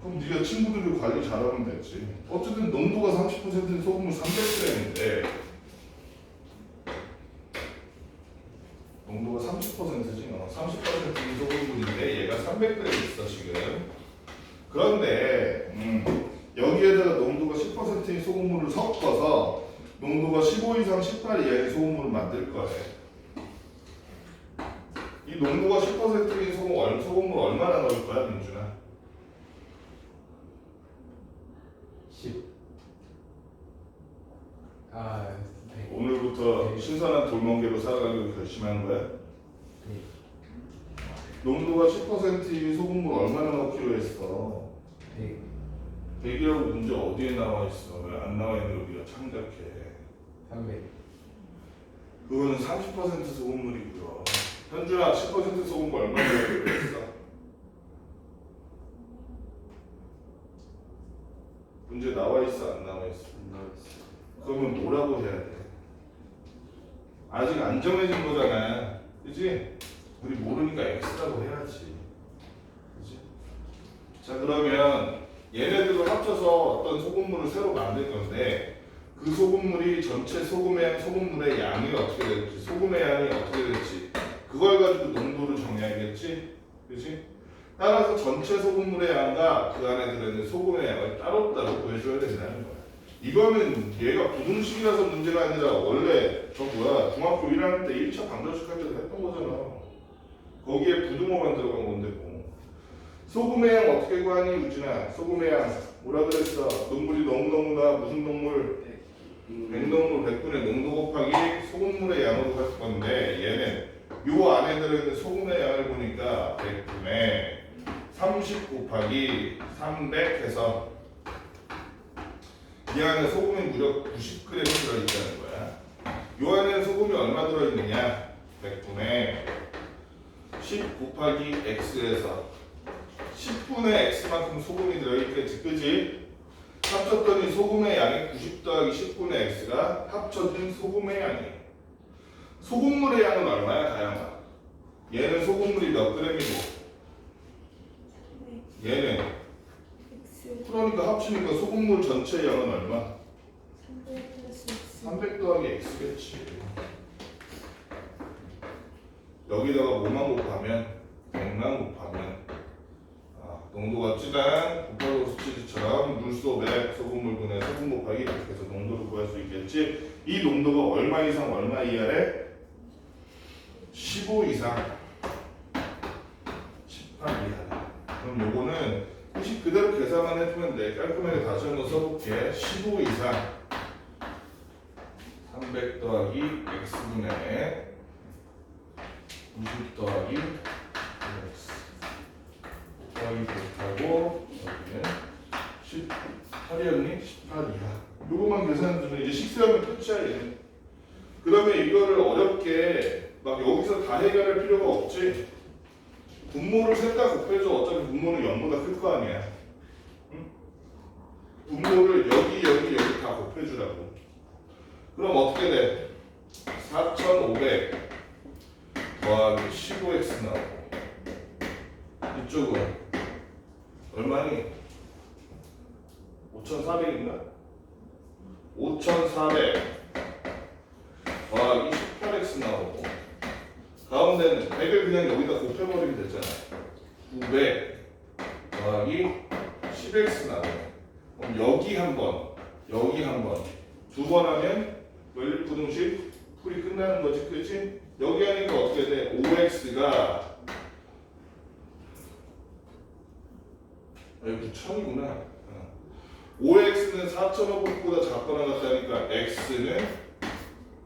그럼 네가 친구들을 관리 잘하면 됐지. 어쨌든 농도가 30%인 소금물 300g인데 농도가 30%지. 30%인 소금물인데 얘가 300g 있어 지금. 그런데 여기에다가 농도가 10%인 소금물을 섞어서 농도가 15 이상 18 이하의 소금물을 만들 거래. 이 농도가 10%인 소금물 얼마나 넣을 거야, 민준아? 10. 100. 오늘부터 네. 신선한 돌멍게로 살아가기로 결심한 거야? 네. 농도가 10%인 소금물 얼마나 넣기로 했어? 100. 100이라고 문제 어디에 나와 있어? 왜 안 나와 있는 우리가 창작해? 300. 그거는 30% 소금물이고요. 현준아, 10% 소금물 얼마나 넣기로 했어? 문제 나와 있어, 안 나와 있어? 그러면 뭐라고 해야 돼? 아직 안 정해진 거잖아. 그지? 우리 모르니까 X라고 해야지. 그지? 자, 그러면 얘네들을 합쳐서 어떤 소금물을 새로 만들 건데 그 소금물이 전체 소금물의 양이 어떻게 될지, 소금의 양이 어떻게 될지 그걸 가지고 농도를 정해야겠지? 그지? 따라서 전체 소금물의 양과 그 안에 들어있는 소금의 양을 따로따로 구해줘야 된다는 거야. 이거는 얘가 부등식이라서 문제가 아니라 원래 중학교 1학년 때 1차 방정식 할 때도 했던 거잖아. 거기에 부등호만 들어간 건데 뭐. 소금의 양 어떻게 구하니 우진아? 소금의 양 뭐라 그랬어? 농물이 너무너무나 무슨 농물? 백농물 100분의 농도 곱하기 소금물의 양으로 할 건데 얘는 요 안에 들어있는 소금의 양을 보니까 100분의 30 곱하기 300 해서 이 안에 소금이 무려 90g 들어있다는 거야. 요 안에 소금이 얼마 들어있느냐? 100분의 10 곱하기 x에서 10분의 x만큼 소금이 들어있겠지, 그지? 합쳤더니 소금의 양이 90 더하기 10분의 x가 합쳐진 소금의 양이에요. 소금물의 양은 얼마야, 다양아? 얘는 소금물이 몇 g이고 얘는 X 그러니까 합치니까 소금물 전체 양은 얼마? 300 플러스 X 300 더하기 x겠지. 여기다가 뭐만 곱하면 100만 곱하면 농도가 진한 부팔로 치즈처럼 물소, 맥, 소금물 분해 소금 곱하기 이렇게 해서 농도를 구할 수 있겠지. 이 농도가 얼마 이상 얼마 이하래? 15 이상 18 이하래. 그럼 요거는 혹시 그대로 계산만 해주면 돼. 깔끔하게 다시 한번 써볼게. 15 이상 300 더하기 x분의 90 더하기 5x 더하기 100하고 여기는 18이었니? 18 이하. 요거만 계산해주면 이제 식수하면 끝이야 얘는. 그러면 이거를 어렵게 막 여기서 다 해결할 필요가 없지. 분모를 셋 다 곱해줘. 어차피 분모는 0보다 클 거 아니야. 응? 분모를 여기 다 곱해주라고. 그럼 어떻게 돼? 4500 더하기 15x 나오고 이쪽은 얼마니? 5400인가? 5400 더하기 18x 나오고 가운데는 100을 그냥 여기다 곱해버리면 되잖아. 900 더하기 10x 나오네. 그럼 여기 한 번, 여기 한 번, 두 번 하면 연립부등식 풀이 끝나는 거지, 그렇지? 여기 하니까 어떻게 돼? 5x가 여기 1000이구나. 5x는 4500보다 작거나 같다니까 x는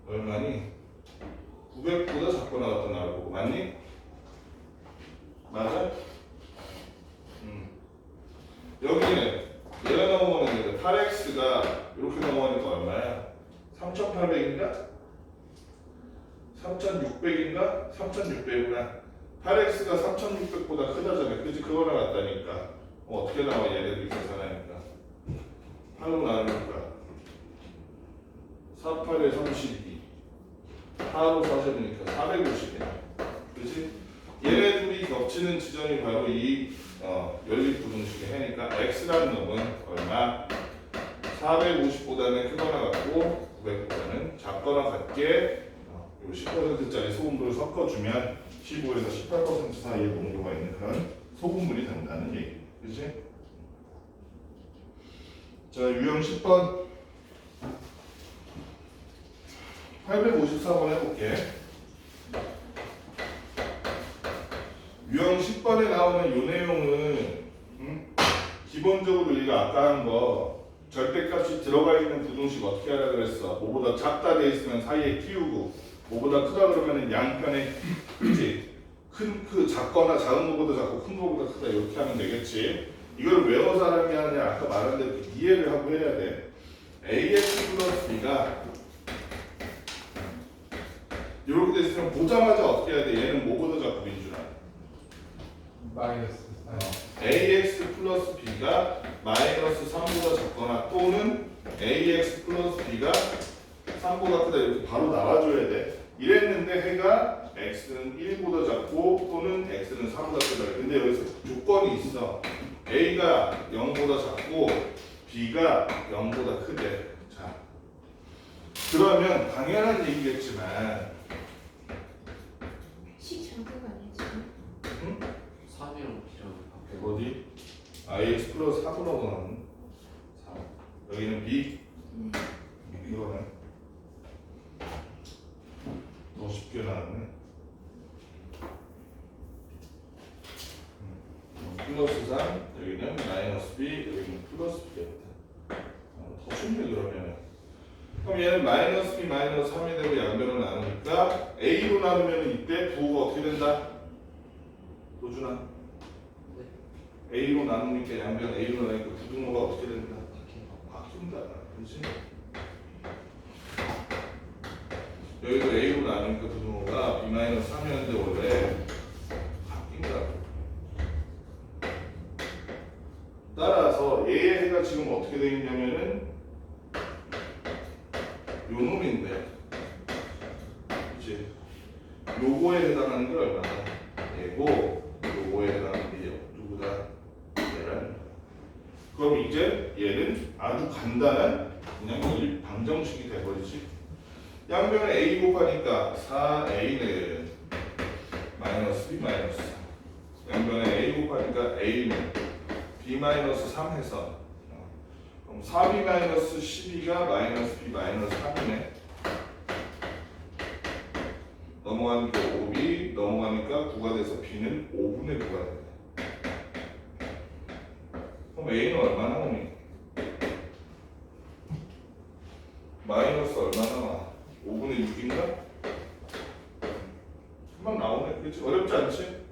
얼마니? 900보다 작거나 같다 나오고 맞니? 맞아? 여기는 얘가 넘어가는 게 8x가 이렇게 넘어가니까 얼마야? 3800인가? 3600인가? 3600이구나. 8x가 3600보다 크다잖아. 그치? 그거랑 같다니까. 어떻게 나와 얘네들이 계산하니까 8로 나누니까 48에 32 4로 40이니까 450이야. 그치? 얘네 둘이 겹치는 지점이 바로 이 연립부등식의 해니까 x라는 놈은 얼마? 450보다는 크거나 같고 900보다는 작거나 같게 요 10%짜리 소금물을 섞어주면 15에서 18% 사이의 농도가 있는 그런 소금물이 된다는 얘기. 그치? 자, 유형 10번 854번 해볼게. 유형 10번에 나오는 요 내용은 기본적으로 우리가 아까 한 거 절대값이 들어가 있는 부등식 어떻게 하라 그랬어? 뭐보다 작다 돼 있으면 사이에 띄우고 뭐보다 크다 그러면 양편에 그치? 큰 작거나 작은 거보다 작고 큰 거보다 크다 이렇게 하면 되겠지. 이걸 외워서 하는 게 아니라 아까 말한 대로 이해를 하고 해야 돼. ax 플러스 b가 이렇게 돼 있으면 보자마자 어떻게 해야 돼? 얘는 뭐보다 작고 민준아? 마이너스 ax 플러스 b가 마이너스 3보다 작거나 또는 ax 플러스 b가 3보다 크다 이렇게 바로 나와줘야 돼. 이랬는데 해가 x는 1보다 작고 또는 x는 3보다 크다. 근데 여기서 조건이 있어. a가 0보다 작고 b가 0보다 크대. 자, 그러면 당연한 얘기겠지만 식 잠깐 아니지? 응? 3이랑 B랑 바뀌어. 어디? ix 플러스 4라고 나오는 4. 여기는 b. 이거는 더 쉽게 나왔네. 플러스 3, 여기는 마이너스 b, 여기는 플러스 b였다. 더 쉽네 그러면. 그럼 얘는 마이너스 b 마이너스 3이 되고 양변을 나누니까 a로 나누면 이때 부호가 어떻게 된다? 도준아. a로 나누니까 양변 a로 나누니까 부등호가 어떻게 된다? 바뀐다. 그렇지? 여기도 a로 나누니까 부등호가 b 마이너스 3이었는데 원래 바뀐다. 따라서 얘의 해가 지금 어떻게 되어 있냐면은 요 놈인데, 그치? 요거에 해당하는 게 얼마나? 얘고 요거에 해당하는 게 누구다? 얘라는 거야. 그럼 이제 얘는 아주 간단한 그냥 방정식이 돼버리지. 양변에 a 곱하니까 4a는 마이너스 b 마이너스 3. 양변에 a 곱하니까 a는 b 마이너스 3 해서 그럼 4b 마이너스 12가 마이너스 b 마이너스 3이네. 넘어가니까 5b 넘어가니까 9가 돼서 b는 5분의 9가 되네. 그럼 a는 얼마 나오니? 마이너스 얼마 나와? 5분의 6인가? 금방 나오네. 그렇지? 어렵지 않지?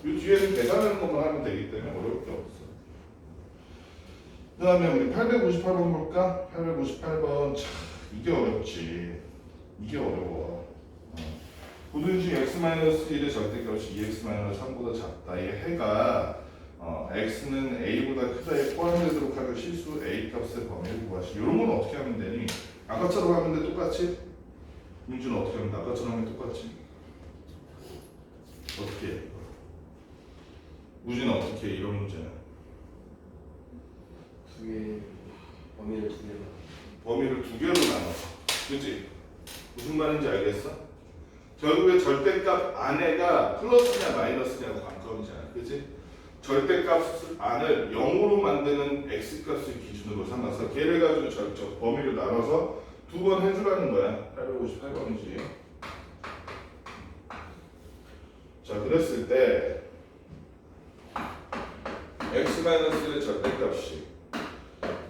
이 뒤에는 계산하는 것만 하면 되기 때문에 어려울 게 없어. 그 다음에 우리 858번 볼까? 858번 참 이게 어렵지. 이게 어려워. 고등식 x-1의 절대값이 2x-3보다 작다. 이 해가 x는 a보다 크다에 포함되도록 하는 실수 a 값의 범위를 구하시. 이런 건 어떻게 하면 되니? 아까처럼 하면 돼 똑같이? 민준은 어떻게 하면 돼? 아까처럼 하면 똑같이? 어떻게 해? 우진은 어떻게 해? 이런 문제는? 두 개, 범위를 두 개로. 범위를 두 개로 나눠서. 그치? 무슨 말인지 알겠어? 결국에 절대값 안에가 플러스냐 마이너스냐고 관건이잖아. 그치? 절대값 안을 0으로 만드는 x값을 기준으로 삼아서 걔를 가지고 저 범위를 나눠서 두 번 해주라는 거야. 858번이지. 자, 그랬을 때 x-1의 절대값이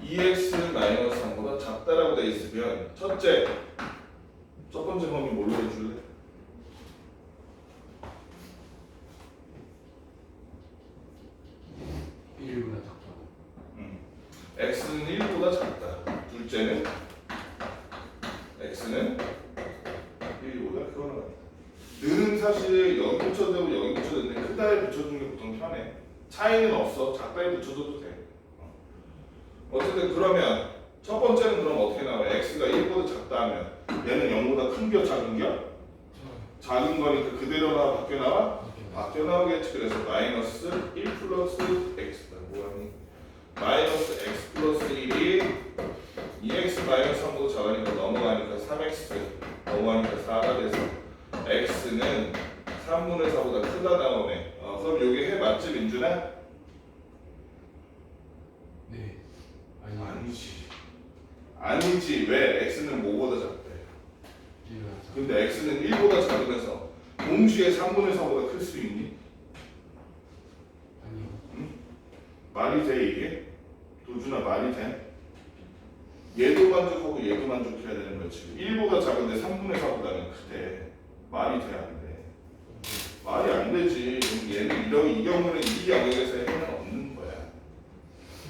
2x-3보다 작다라고 돼 있으면 첫 번째 범위 뭘로 해줄래? 일보다 작다. x는 1보다 작다. 둘째는 x는 1보다 크거나 같다. 는은 사실 여기 붙여도 되고 여기 붙여도 되는데 크다에 붙여주는 게 보통 편해. 차이는 없어. 작다에 붙여줘도 돼. 어쨌든 그러면 첫 번째는 그럼 어떻게 나와요? x가 1보다 작다 하면 얘는 0보다 큰겨 작은겨? 작은 거니까 그대로 나와 바뀌어 나와? 바뀌어 나오겠지. 그래서 마이너스 1 플러스 x다. 뭐하니? 마이너스 x 플러스 1이 2x 마이너스 3보다 작으니까 넘어가니까 3x 넘어가니까 4가 돼서 x는 3분의 4보다 크다 나오네. 그럼 요게 해 맞지 민준아? 네. 아니지. 왜? x는 뭐보다 작대? 근데 x는 1보다 작으면서 동시에 3분의 4보다 클 수 있니? 아니요. 응? 말이 돼 이게? 도준아 말이 돼? 얘도 만족하고 얘도 만족해야 되는 거지. 1보다 작은데 3분의 4보다는 크대. 말이 돼 안 돼? 말이 안 되지. 얘는 이 경우는 이 영역에서 해는 없는 거야.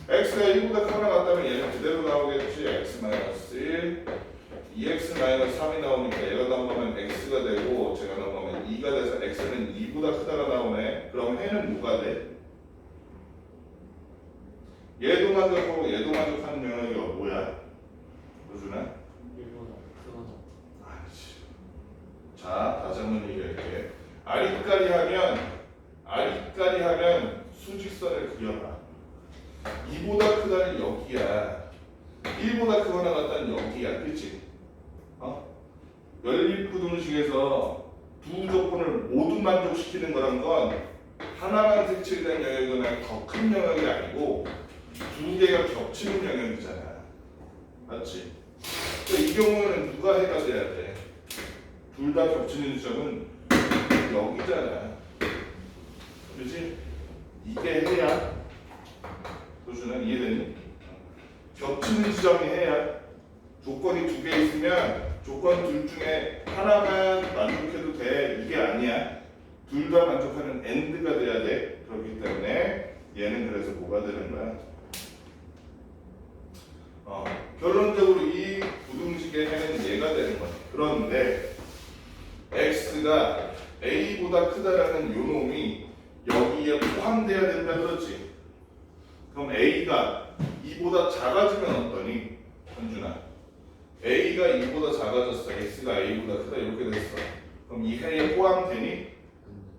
x가 1보다 크거나 같다면 얘는 그대로 나오겠지. x-1 2x-3이 나오니까 얘가 넘어가면 x가 되고 제가 넘어가면 2가 돼서 x는 2보다 크다가 나오네. 그럼 해는 뭐가 돼? 얘도 만족하고 얘도 만족하는 영역이 뭐야? 보주나? 일보다 크거나. 아니지. 자, 다시 한번 얘기할게. 아리까리 하면 수직선을 그려봐. 2보다 크다는 여기야. 1보다 크거나 같다는 여기야. 그치? 연립부등식에서 두 조건을 모두 만족시키는 거란 건 하나만 색칠된 영역이나 더 큰 영역이 아니고 두 개가 겹치는 영역이잖아. 맞지? 그러니까 이 경우에는 누가 해가 돼야 돼? 둘 다 겹치는 지점은 여기잖아. 그렇지? 이게 해야 도준아 이해되니? 겹치는 지점이 해야 조건이 두 개 있으면 조건 둘 중에 하나만 만족해도 돼. 이게 아니야. 둘 다 만족하는 AND가 돼야 돼. 그렇기 때문에 얘는 그래서 뭐가 되는 거야? 결론적으로 이 부등식의 해는 얘가 되는 거야. 그런데 x가 a보다 크다라는 요 놈이 여기에 포함돼야 된다 그러지. 그럼 a가 2보다 작아지면 어떠니? 현준아 a가 2보다 작아졌어. x가 a보다 크다 이렇게 됐어. 그럼 이 해에 포함되니?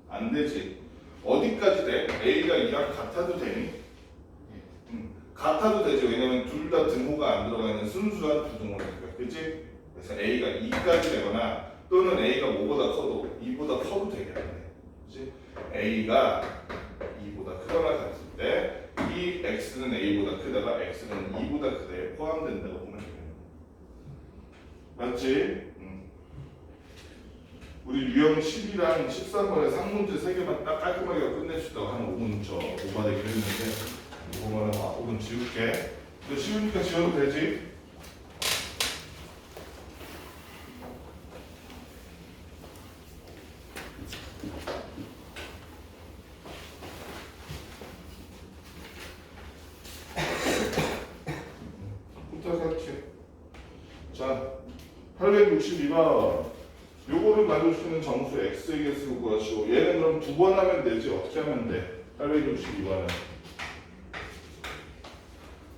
안 되지. 어디까지 돼? a가 2랑 같아도 되니? 같아도 되지. 왜냐면 둘 다 등호가 안 들어가 있는 순수한 부등호니까. 그치? 그래서 a가 2까지 되거나 또는 a가 뭐보다 커도 2보다 커도 되게 안 돼. 그치? a가 2보다 크거나 같을 때 이 x는 a보다 크다가 x는 2보다 크다에 포함된다고 보면 돼요. 맞지? 우리 유형 10이랑 13번에 상문제 3개만 딱 깔끔하게 끝내주다가 한 5분 오바되긴 했는데 이거만은 5분 지울게. 근데 쉬우니까 지워도 되지? 862번. 요거를 가질 수 있는 정수 x의 개수를 구하시오. 얘는 그럼 두 번 하면 되지. 어떻게 하면 돼? 862번은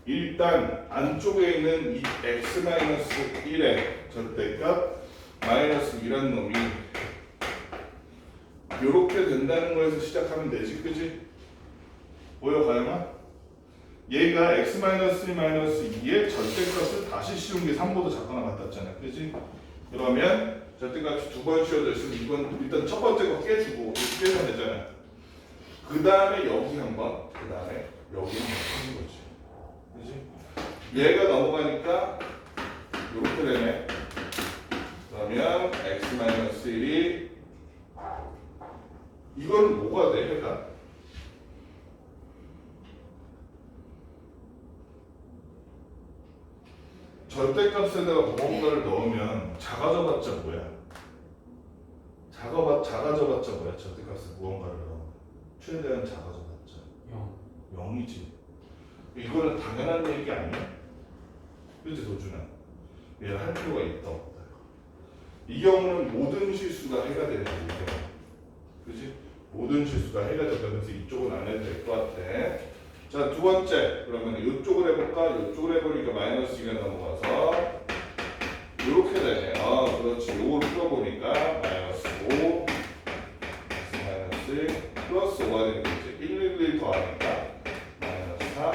일단 안쪽에 있는 이 x-1의 절대값 마이너스 2란 놈이 요렇게 된다는 거에서 시작하면 되지, 그지? 보여, 가영아? 얘가 x-2의 절대값을 다시 씌운 게 3보다 작거나 같았잖아, 그지? 그러면 절대값이 두 번 씌워져 있으면 이건 일단 첫 번째 거 깨주고 깨면 되잖아. 그 다음에 여기 한 번, 그 다음에 여기 한 번 하는 거지, 그지? 얘가 넘어가니까 요렇게 되네. 그러면 x-1이 이건 뭐가 돼, 얘가? 절대값에다가 무언가를 넣으면 작아져봤자 뭐야? 작아져봤자 뭐야? 절대값에 무언가를 넣으면 최대한 작아져봤자 0이지. 이거는 당연한 얘기 아니야? 그치 도준아? 얘를 할 필요가 있다 없다. 이 경우는 모든 실수가 해가 되는 거지. 그치? 모든 실수가 해가 되면서 이쪽은 안 해도 될 것 같아. 자, 두 번째. 그러면 이쪽을 해볼까? 이쪽을 해보니까 마이너스 2가 넘어가서 이렇게 되네. 그렇지. 요걸 풀어보니까 마이너스 5 마이너스 플러스 5가 되는 거지. 1, 1 더하니까 마이너스 4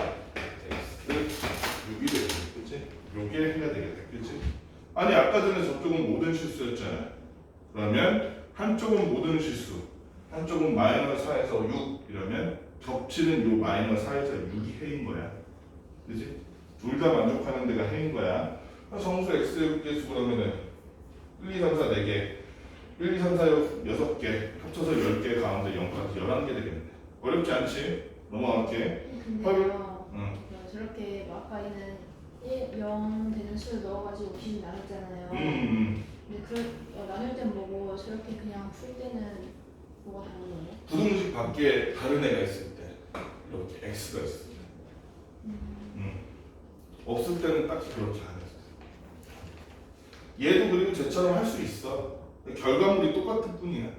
x 6이 되겠지. 그치? 요게 해가 되겠다. 그치? 아니 아까 전에 저쪽은 모든 실수였잖아. 그러면 한쪽은 모든 실수, 한쪽은 마이너스 4에서 6 이러면 겹치는 요 마이너스 4에서 6이 해인 거야. 그치? 둘 다 만족하는 데가 해인 거야. 정수 x의 개수 그러면은 1, 2, 3, 4, 4개 1, 2, 3, 4, 6개 합쳐서 10개 가운데 0까지 11개 되겠네. 어렵지 않지? 넘어갈게. 근데요. 응. 저렇게 뭐 아까 있는 1, 0 되는 수를 넣어가지고 50 나눴잖아요. 근데 나눌 땐 뭐고 저렇게 그냥 풀 때는 뭐가 다른 거예요? 부등식 밖에 다른 애가 있을 때 이렇게 x가 있을 때 없을 때는 딱히 그렇게 안 했어. 얘도 그리고 쟤처럼 할 수 있어. 결과물이 똑같을 뿐이야.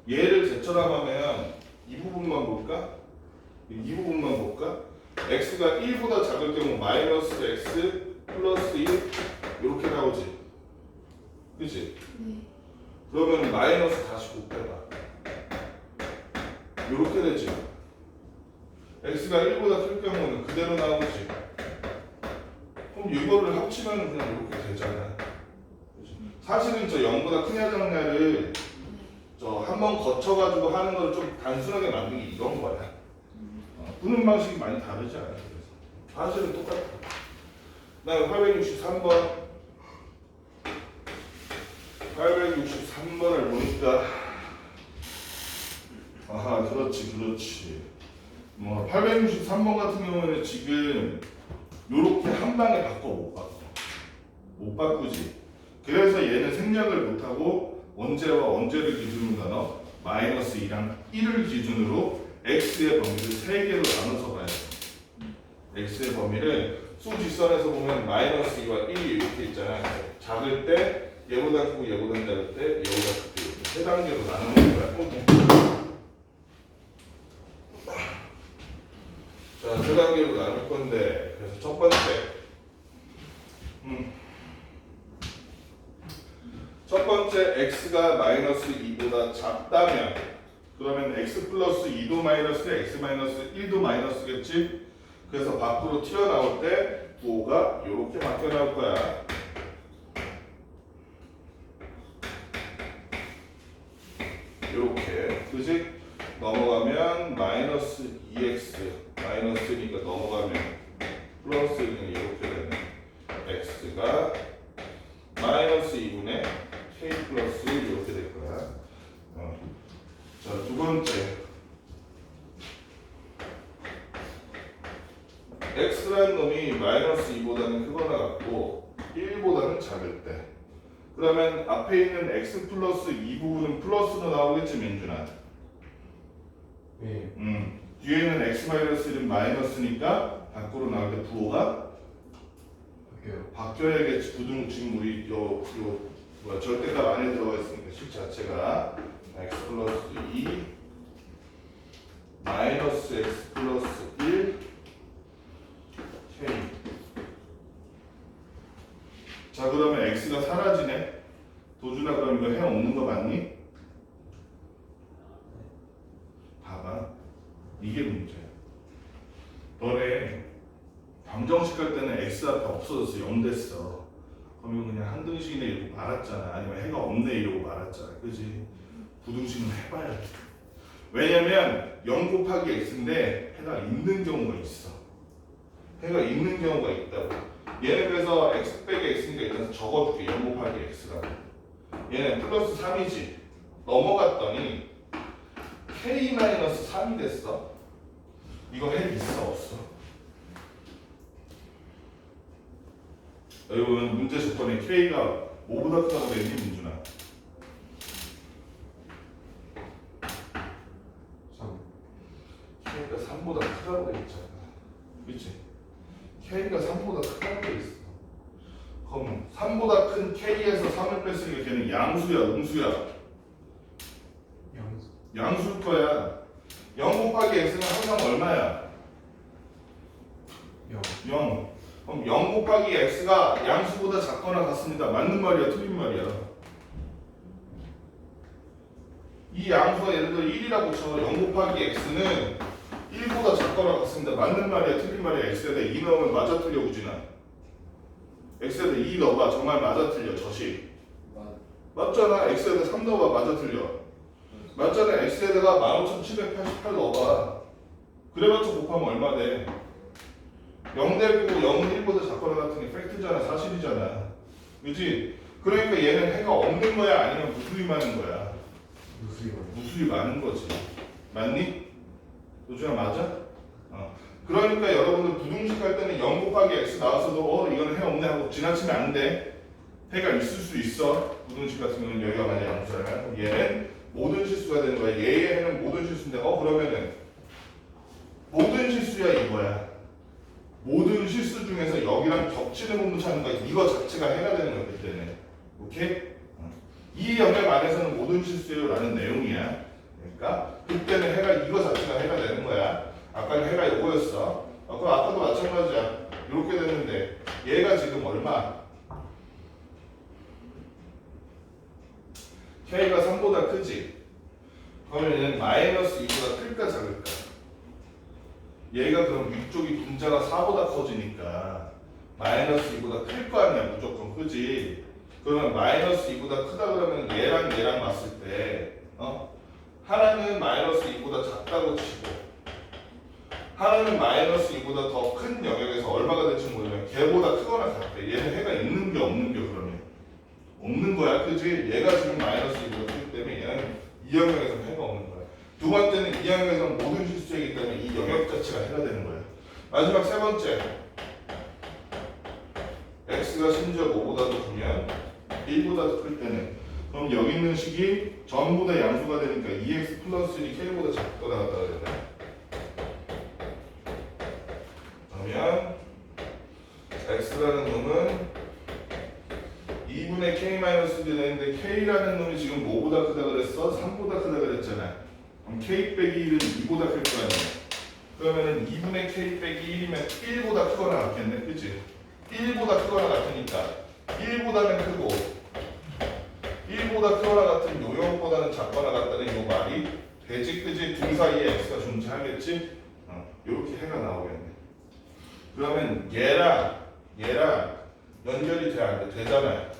얘를 쟤처럼 하면 이 부분만 볼까? 이 부분만 볼까? x가 1보다 작을 경우 마이너스 x 플러스 1 이렇게 나오지. 그치? 네. 그러면 마이너스 다시 곱해봐. 이렇게 되지. x가 1보다 클 경우는 그대로 나오지. 그럼 이거를 합치면 그냥 이렇게 되잖아. 그치? 사실은 저 0보다 크냐 작냐를 저 한번 거쳐가지고 하는 걸 좀 단순하게 만든 게 이런 거야. 푸는 방식이 많이 다르지 않아. 그래서 사실은 똑같아. 그다음에 863번. 863번을 보니까 아하, 그렇지. 뭐 863번 같은 경우는 지금 요렇게 한 방에 바꿔 못 바꾸지. 그래서 얘는 생략을 못하고 언제와 언제를 기준으로 나눠 마이너스 2랑 1을 기준으로 x의 범위를 3개로 나눠서 봐야 돼. x의 범위를 수직선에서 보면 마이너스 2와 1이 이렇게 있잖아. 작을 때 얘보다 크고 얘보다 작을 때 얘보다 크고 이렇게 세 단계로 나누는 거야. 자, 세 단계로 나눌 건데, 그래서 첫 번째, 첫 번째 x가 마이너스 2보다 작다면, 그러면 x 플러스 2도 마이너스, x 마이너스 1도 마이너스겠지? 그래서 밖으로 튀어나올 때 5가 이렇게 바뀌어 나올 거야. 이렇게, 그지? 넘어가면 마이너스 2x, 마이너스니까 넘어가면 플러스는 이렇게 되네. x가 마이너스 2분의 k 플러스 이렇게 될 거야. 자, 두 번째. x라는 놈이 마이너스 2보다는 크거나 같고 1보다는 작을 때. 그러면 앞에 있는 x 플러스 2 부분은 플러스로 나오겠지, 민준아? 네. 뒤에는 x 마이너스 1은 마이너스니까 밖으로 나올 때 부호가 바뀌어요. 바뀌어야겠지. 부등 지금 우리 요 뭐야 절대값 안에 들어가 있으니까 식 자체가 x 플러스 2 마이너스 x 플러스 1 k. 자 그러면 x가 사라지네. 도준아 그럼 이거 해 없는 거 맞니? 봐봐. 이게 문제야. 너네 방정식 할 때는 x 앞에 없어졌어. 0 됐어. 그러면 그냥 한등식이네 이러고 말았잖아. 아니면 해가 없네 이러고 말았잖아. 그지? 부등식은 해봐야 돼. 왜냐면 0 곱하기 x인데 해가 있는 경우가 있어. 해가 있는 경우가 있다고. 얘는 그래서 x 빼기 x니까 일단 적어줄게. 0 곱하기 x라고. 얘는 플러스 3이지. 넘어갔더니 k-3이 됐어. 이거 해 있어 없어? 여러분 문제 조건에 k가 뭐보다 크다고 그랬니 민준아? 3. k가 3보다 크다고 그랬잖아. 그치? k가 3보다 크다고 그랬어. 그럼 3보다 큰 k에서 3을 뺐으니까 걔는 양수야 음수야? 양수. 양수일 거야. 0 곱하기 x는 항상 얼마야? 0. 0. 그럼 0 곱하기 x가 양수보다 작거나 같습니다. 맞는 말이야 틀린 말이야? 이 양수가 예를 들어 1이라고 쳐. 0 곱하기 x는 1보다 작거나 같습니다. 맞는 말이야 틀린 말이야? x에다 2 넣으면 맞아 틀려 우진아. x에다 2 넣어봐. 정말 맞아 틀려 저식. 맞잖아. x에다 3 넣어봐. 맞아 틀려. 맞잖아. x에다가 15,788 넣어봐. 그래봤자 곱하면 얼마 돼? 0 대고 0은 1보다 작거나 같은 게 팩트잖아. 사실이잖아. 그치? 그러니까 얘는 해가 없는 거야? 아니면 무수히 많은 거야? 무수히 많아. 무수히 많은 거지. 맞니? 도준아 맞아? 그러니까 여러분들 부등식 할 때는 0 곱하기 x 나왔어도 이거는 해 없네 하고 지나치면 안 돼. 해가 있을 수 있어. 부등식 같은 경우는 여기가 만약 양수라면 그럼 얘는 모든 실수가 되는 거야. 얘의 해는 모든 실수인데 그러면은 모든 실수야 이거야. 모든 실수 중에서 여기랑 겹치는 부분 찾는 거야. 이거 자체가 해가 되는 거야 그때는. 오케이? 이 영역 안에서는 모든 실수예요 라는 내용이야. 그러니까 그때는 해가 이거 자체가 해가 되는 거야. 아까는 해가 이거였어. 그럼 아까도 마찬가지야. 이렇게 됐는데 얘가 지금 얼마? k가 3보다 크지? 그러면 얘는 마이너스 2보다 클까 작을까? 얘가 그럼 위쪽이 분자가 4보다 커지니까 마이너스 2보다 클 거 아니야 무조건 크지? 그러면 마이너스 2보다 크다 그러면 얘랑 봤을 때 하나는 마이너스 2보다 작다고 치고 하나는 마이너스 2보다 더 큰 영역에서 얼마가 될지 모르면 걔보다 크거나 같대. 얘는 해가 있는 게 없는 게 그러면 없는 거야 그지? 얘가 지금 마이너스 2보다 크기 때문에 얘는 이 영역에서는 해가 없는 거야. 두 번째는 이 영역에서는 모든 실수이기 때문에 이 영역 자체가 해가 되는 거야. 마지막 세 번째 x가 심지어 5보다도 크면 1보다도 클 때는 그럼 여기 있는 식이 전부 다 양수가 되니까 2x 플러스 1이 k보다 작거나 같다 그랬네. 그러면 x라는 놈은 2분의 k-1이 되는데 k라는 놈이 지금 뭐보다 크다 그랬어? 3보다 크다 그랬잖아. 그럼 k 빼기 1은 2보다 클 거 아니야. 그러면은 2분의 k 빼기 1이면 1보다 크거나 같겠네. 그치? 1보다 크거나 같으니까 1보다는 크고 1보다 크거나 같은 요형보다는 작거나 같다는 요 말이 되지. 그치? 둘 사이에 x가 존재하겠지? 이렇게 해가 나오겠네. 그러면 얘랑 연결이 돼 안 돼? 되잖아요.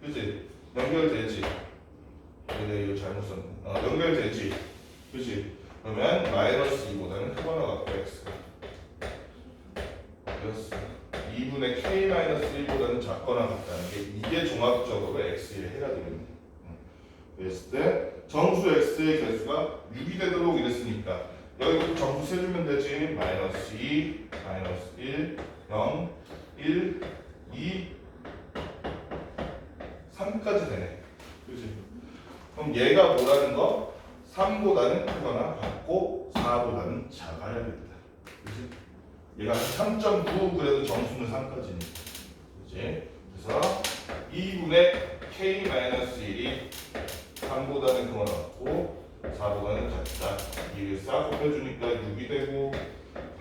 그치? 연결되지? 내가 이거 잘못 썼네. 연결되지? 그치? 그러면 마이너스 2보다는 크거나 같고 x가 그랬어. 2분의 k-1보다는 작거나 같다는 게 이게 종합적으로 x의 해가 되겠네. 그랬을 때 정수 x의 개수가 6이 되도록 이랬으니까 여기부터 정수 세주면 되지. 마이너스 2, 마이너스 1, 0, 1, 2, 3까지 되네. 그치? 그럼 얘가 뭐라는 거? 3보다는 크거나 같고 4보다는 작아야 된다. 그치? 얘가 3.9 그래도 정수는 3까지니까. 그치? 그래서 2분의 k-1이 3보다는 그만 없고 4보다는 같다. 2를 싹 곱해주니까 6이 되고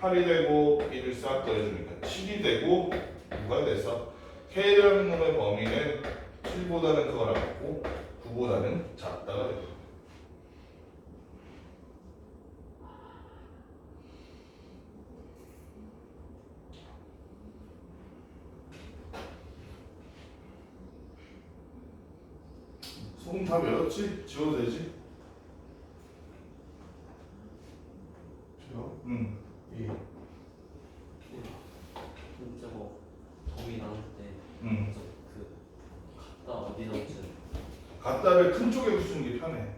8이 되고 1을 싹 더해주니까 7이 되고 누가 돼서 k라는 놈의 범위는 7보다는 그거랑 같고 9보다는 작다가 됩니다. 소금 다 외웠지? 지워도 되지? 지워? 응. 이 저거 범위 나눌 때 응. 그 갖다 어디다 붙이는 갖다를 큰 쪽에 붙이는 게 편해.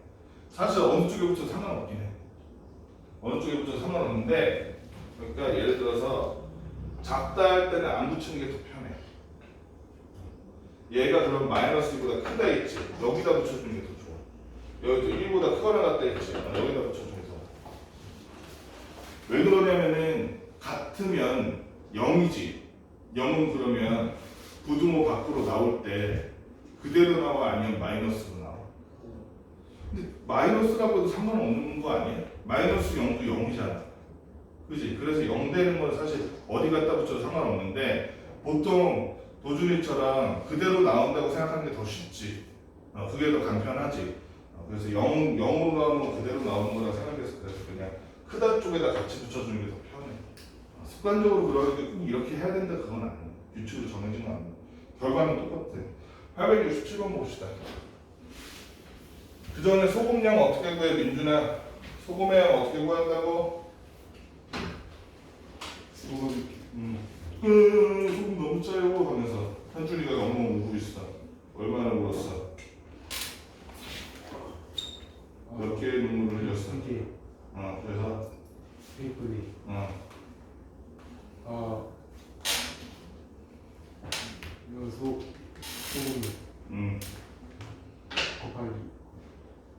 사실 어느 쪽에 붙여도 상관없긴 해. 어느 쪽에 붙여도 상관없는데, 그러니까 예를 들어서 작다 할 때는 안 붙이는 게 더 편해. 얘가 그럼 마이너스 2보다 크다 했지. 여기다 붙여주는 게 더 좋아. 여기 1보다 크거나 같다 했지. 여기다 붙여주는 게 더. 왜 그러냐면은 같으면 0이지. 0은 그러면 부등호 밖으로 나올 때 그대로 나와 아니면 마이너스로 나와. 근데 마이너스라고 해도 상관없는 거 아니야? 마이너스 0도 0이잖아. 그지? 그래서 0 되는 건 사실 어디 갖다 붙여도 상관없는데 보통 도준이처럼 그대로 나온다고 생각하는 게 더 쉽지. 그게 더 간편하지. 그래서 0으로 나오는 건 그대로 나오는 거라 생각해서 그래서 그냥 크다 쪽에다 같이 붙여주는 게 더 편해. 습관적으로 그러는데 꼭 이렇게 해야 된다 그건 아니야. 규칙으로 정해진 건 아니야. 결과는 똑같아. 867번 봅시다. 그 전에 소금량 어떻게 구해 민준아? 소금의 양 어떻게 구한다고? 소금 소금 너무 짜요 하면서 현준이가 너무 울고 있어. 얼마나 울었어? 몇 개의 눈물을 흘렸어? 이게 그래서 페이프리 소금 곱하기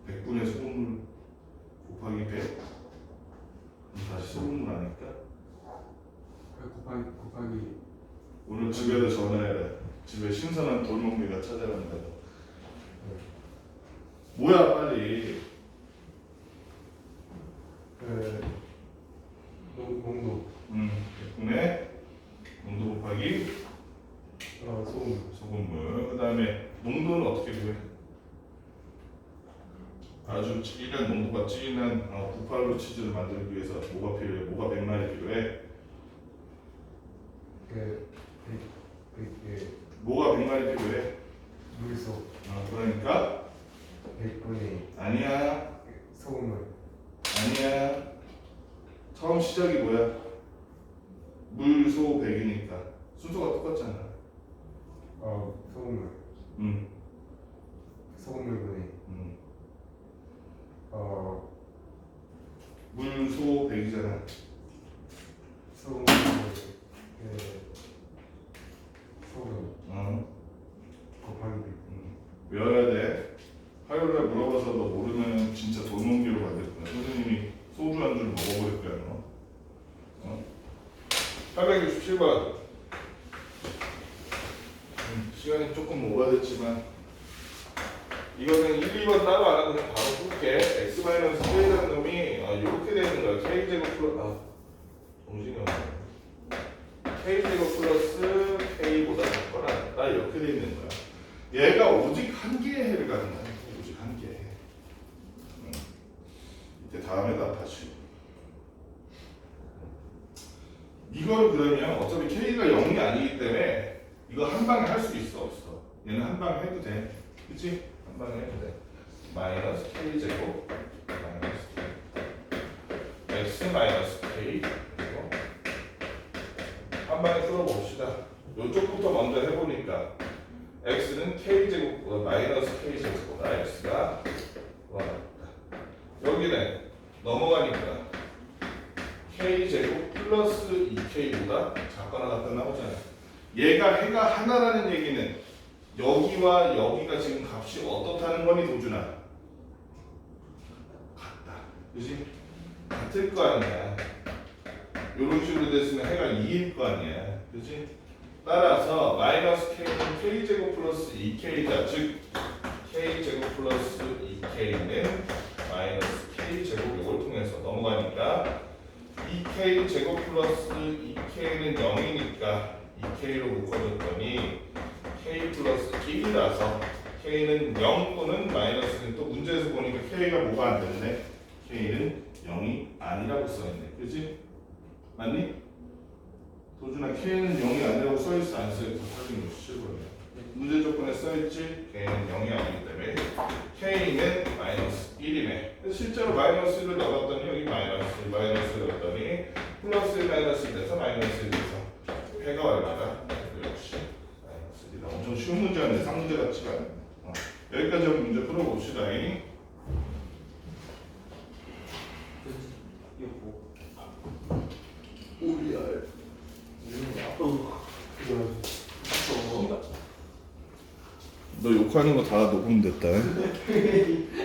100분의 소금물 곱하기 100 다시 소금물 아닐까? 곱하기 오늘 집에도 전화해라. 집에 신선한 돌멍미가 찾아간다고. 뭐야 빨리. 농도 100분의 농도 곱하기 소금물. 그 다음에 농도는 어떻게 구해? 아주 진한 농도가 진한 부팔로 치즈를 만들기 위해서 뭐가 필요해? 뭐가 100마리 필요해? 뭐가 100마리 필요해? 물소 그러니까 100분의 아니야. 소금물 아니야. 처음 시작이 뭐야? 물소 100이니까 순서가 똑같잖아. 소금물 응. 소금물분의 물소 100이잖아. 소금물 소금 곱하기 100 외워야 돼. 화요일에 물어봐서 너 모르면 진짜 돌멍기로 만들 거야. 선생님이 소주 한 줄 먹어버릴 거야 너. 867번. 시간이 조금 오버됐지만 이거는 1, 2번 따로 안 하고 그냥 바로 풀게. x-k라는 놈이 이렇게 되는 거야. k제곱 플러스 정신이 없네. k제곱 플러스 k보다 작거나 같다 이렇게 돼 있는 거야. 얘가 오직 한 개의 해를 가는 거야. 오직 한 개의 해. 이때 다음에다 다시. 이거를 그러면 어차피 k가 0이 아니기 때문에 이거 한 방에 할 수 있어 없어? 얘는 한 방에 해도 돼. 그치? 한 방에 해도 돼. 마이너스 k제곱 마이너스 k x 마이너스 k 그리고 한 방에 풀어봅시다. 이쪽부터 먼저 해보니까 x는 k제곱 마이너스 k제곱보다 x가 많았다. 여기는 넘어가니까 k제곱 플러스 2k보다 작거나 같다 나오잖아요. 얘가 해가 하나라는 얘기는 여기와 여기가 지금 값이 어떻다는 거니 도준아? 같다. 그지? 같을 거 아니야. 이런 식으로 됐으면 해가 2일 거 아니야. 그지? 따라서 마이너스 k는 k제곱 플러스 2k다. 즉 k제곱 플러스 2k는 마이너스 k제곱 이걸 통해서 넘어가니까 2k 제곱 플러스 2k는 0이니까 2k로 묶어줬더니 k 플러스 1이라서 k는 0 또는 마이너스는 또 문제에서 보니까 k가 뭐가 안 됐네. k는 0이 아니라고 써있네. 그지? 맞니? 도준아 k는 0이 아니라고 써있어 안 써있어? 확인해 주시고요. 문제 조건에 써있지? k는 0이 아니기 때문에 k는 마이너스 1이네. 실제로 마이너스 1을 넣었더니 여기 마이너스를 넣었더니 플러스 1 마이너스 1 돼서 마이너스 1 돼서 해가 얼마다? 역시 마이너스 1이다. 엄청 쉬운 문제인데 상문제 같지가 않네. 여기까지 한번 문제 풀어봅시다. 이거 뭐? 오리알. 너 욕하는 거 다 녹음됐다.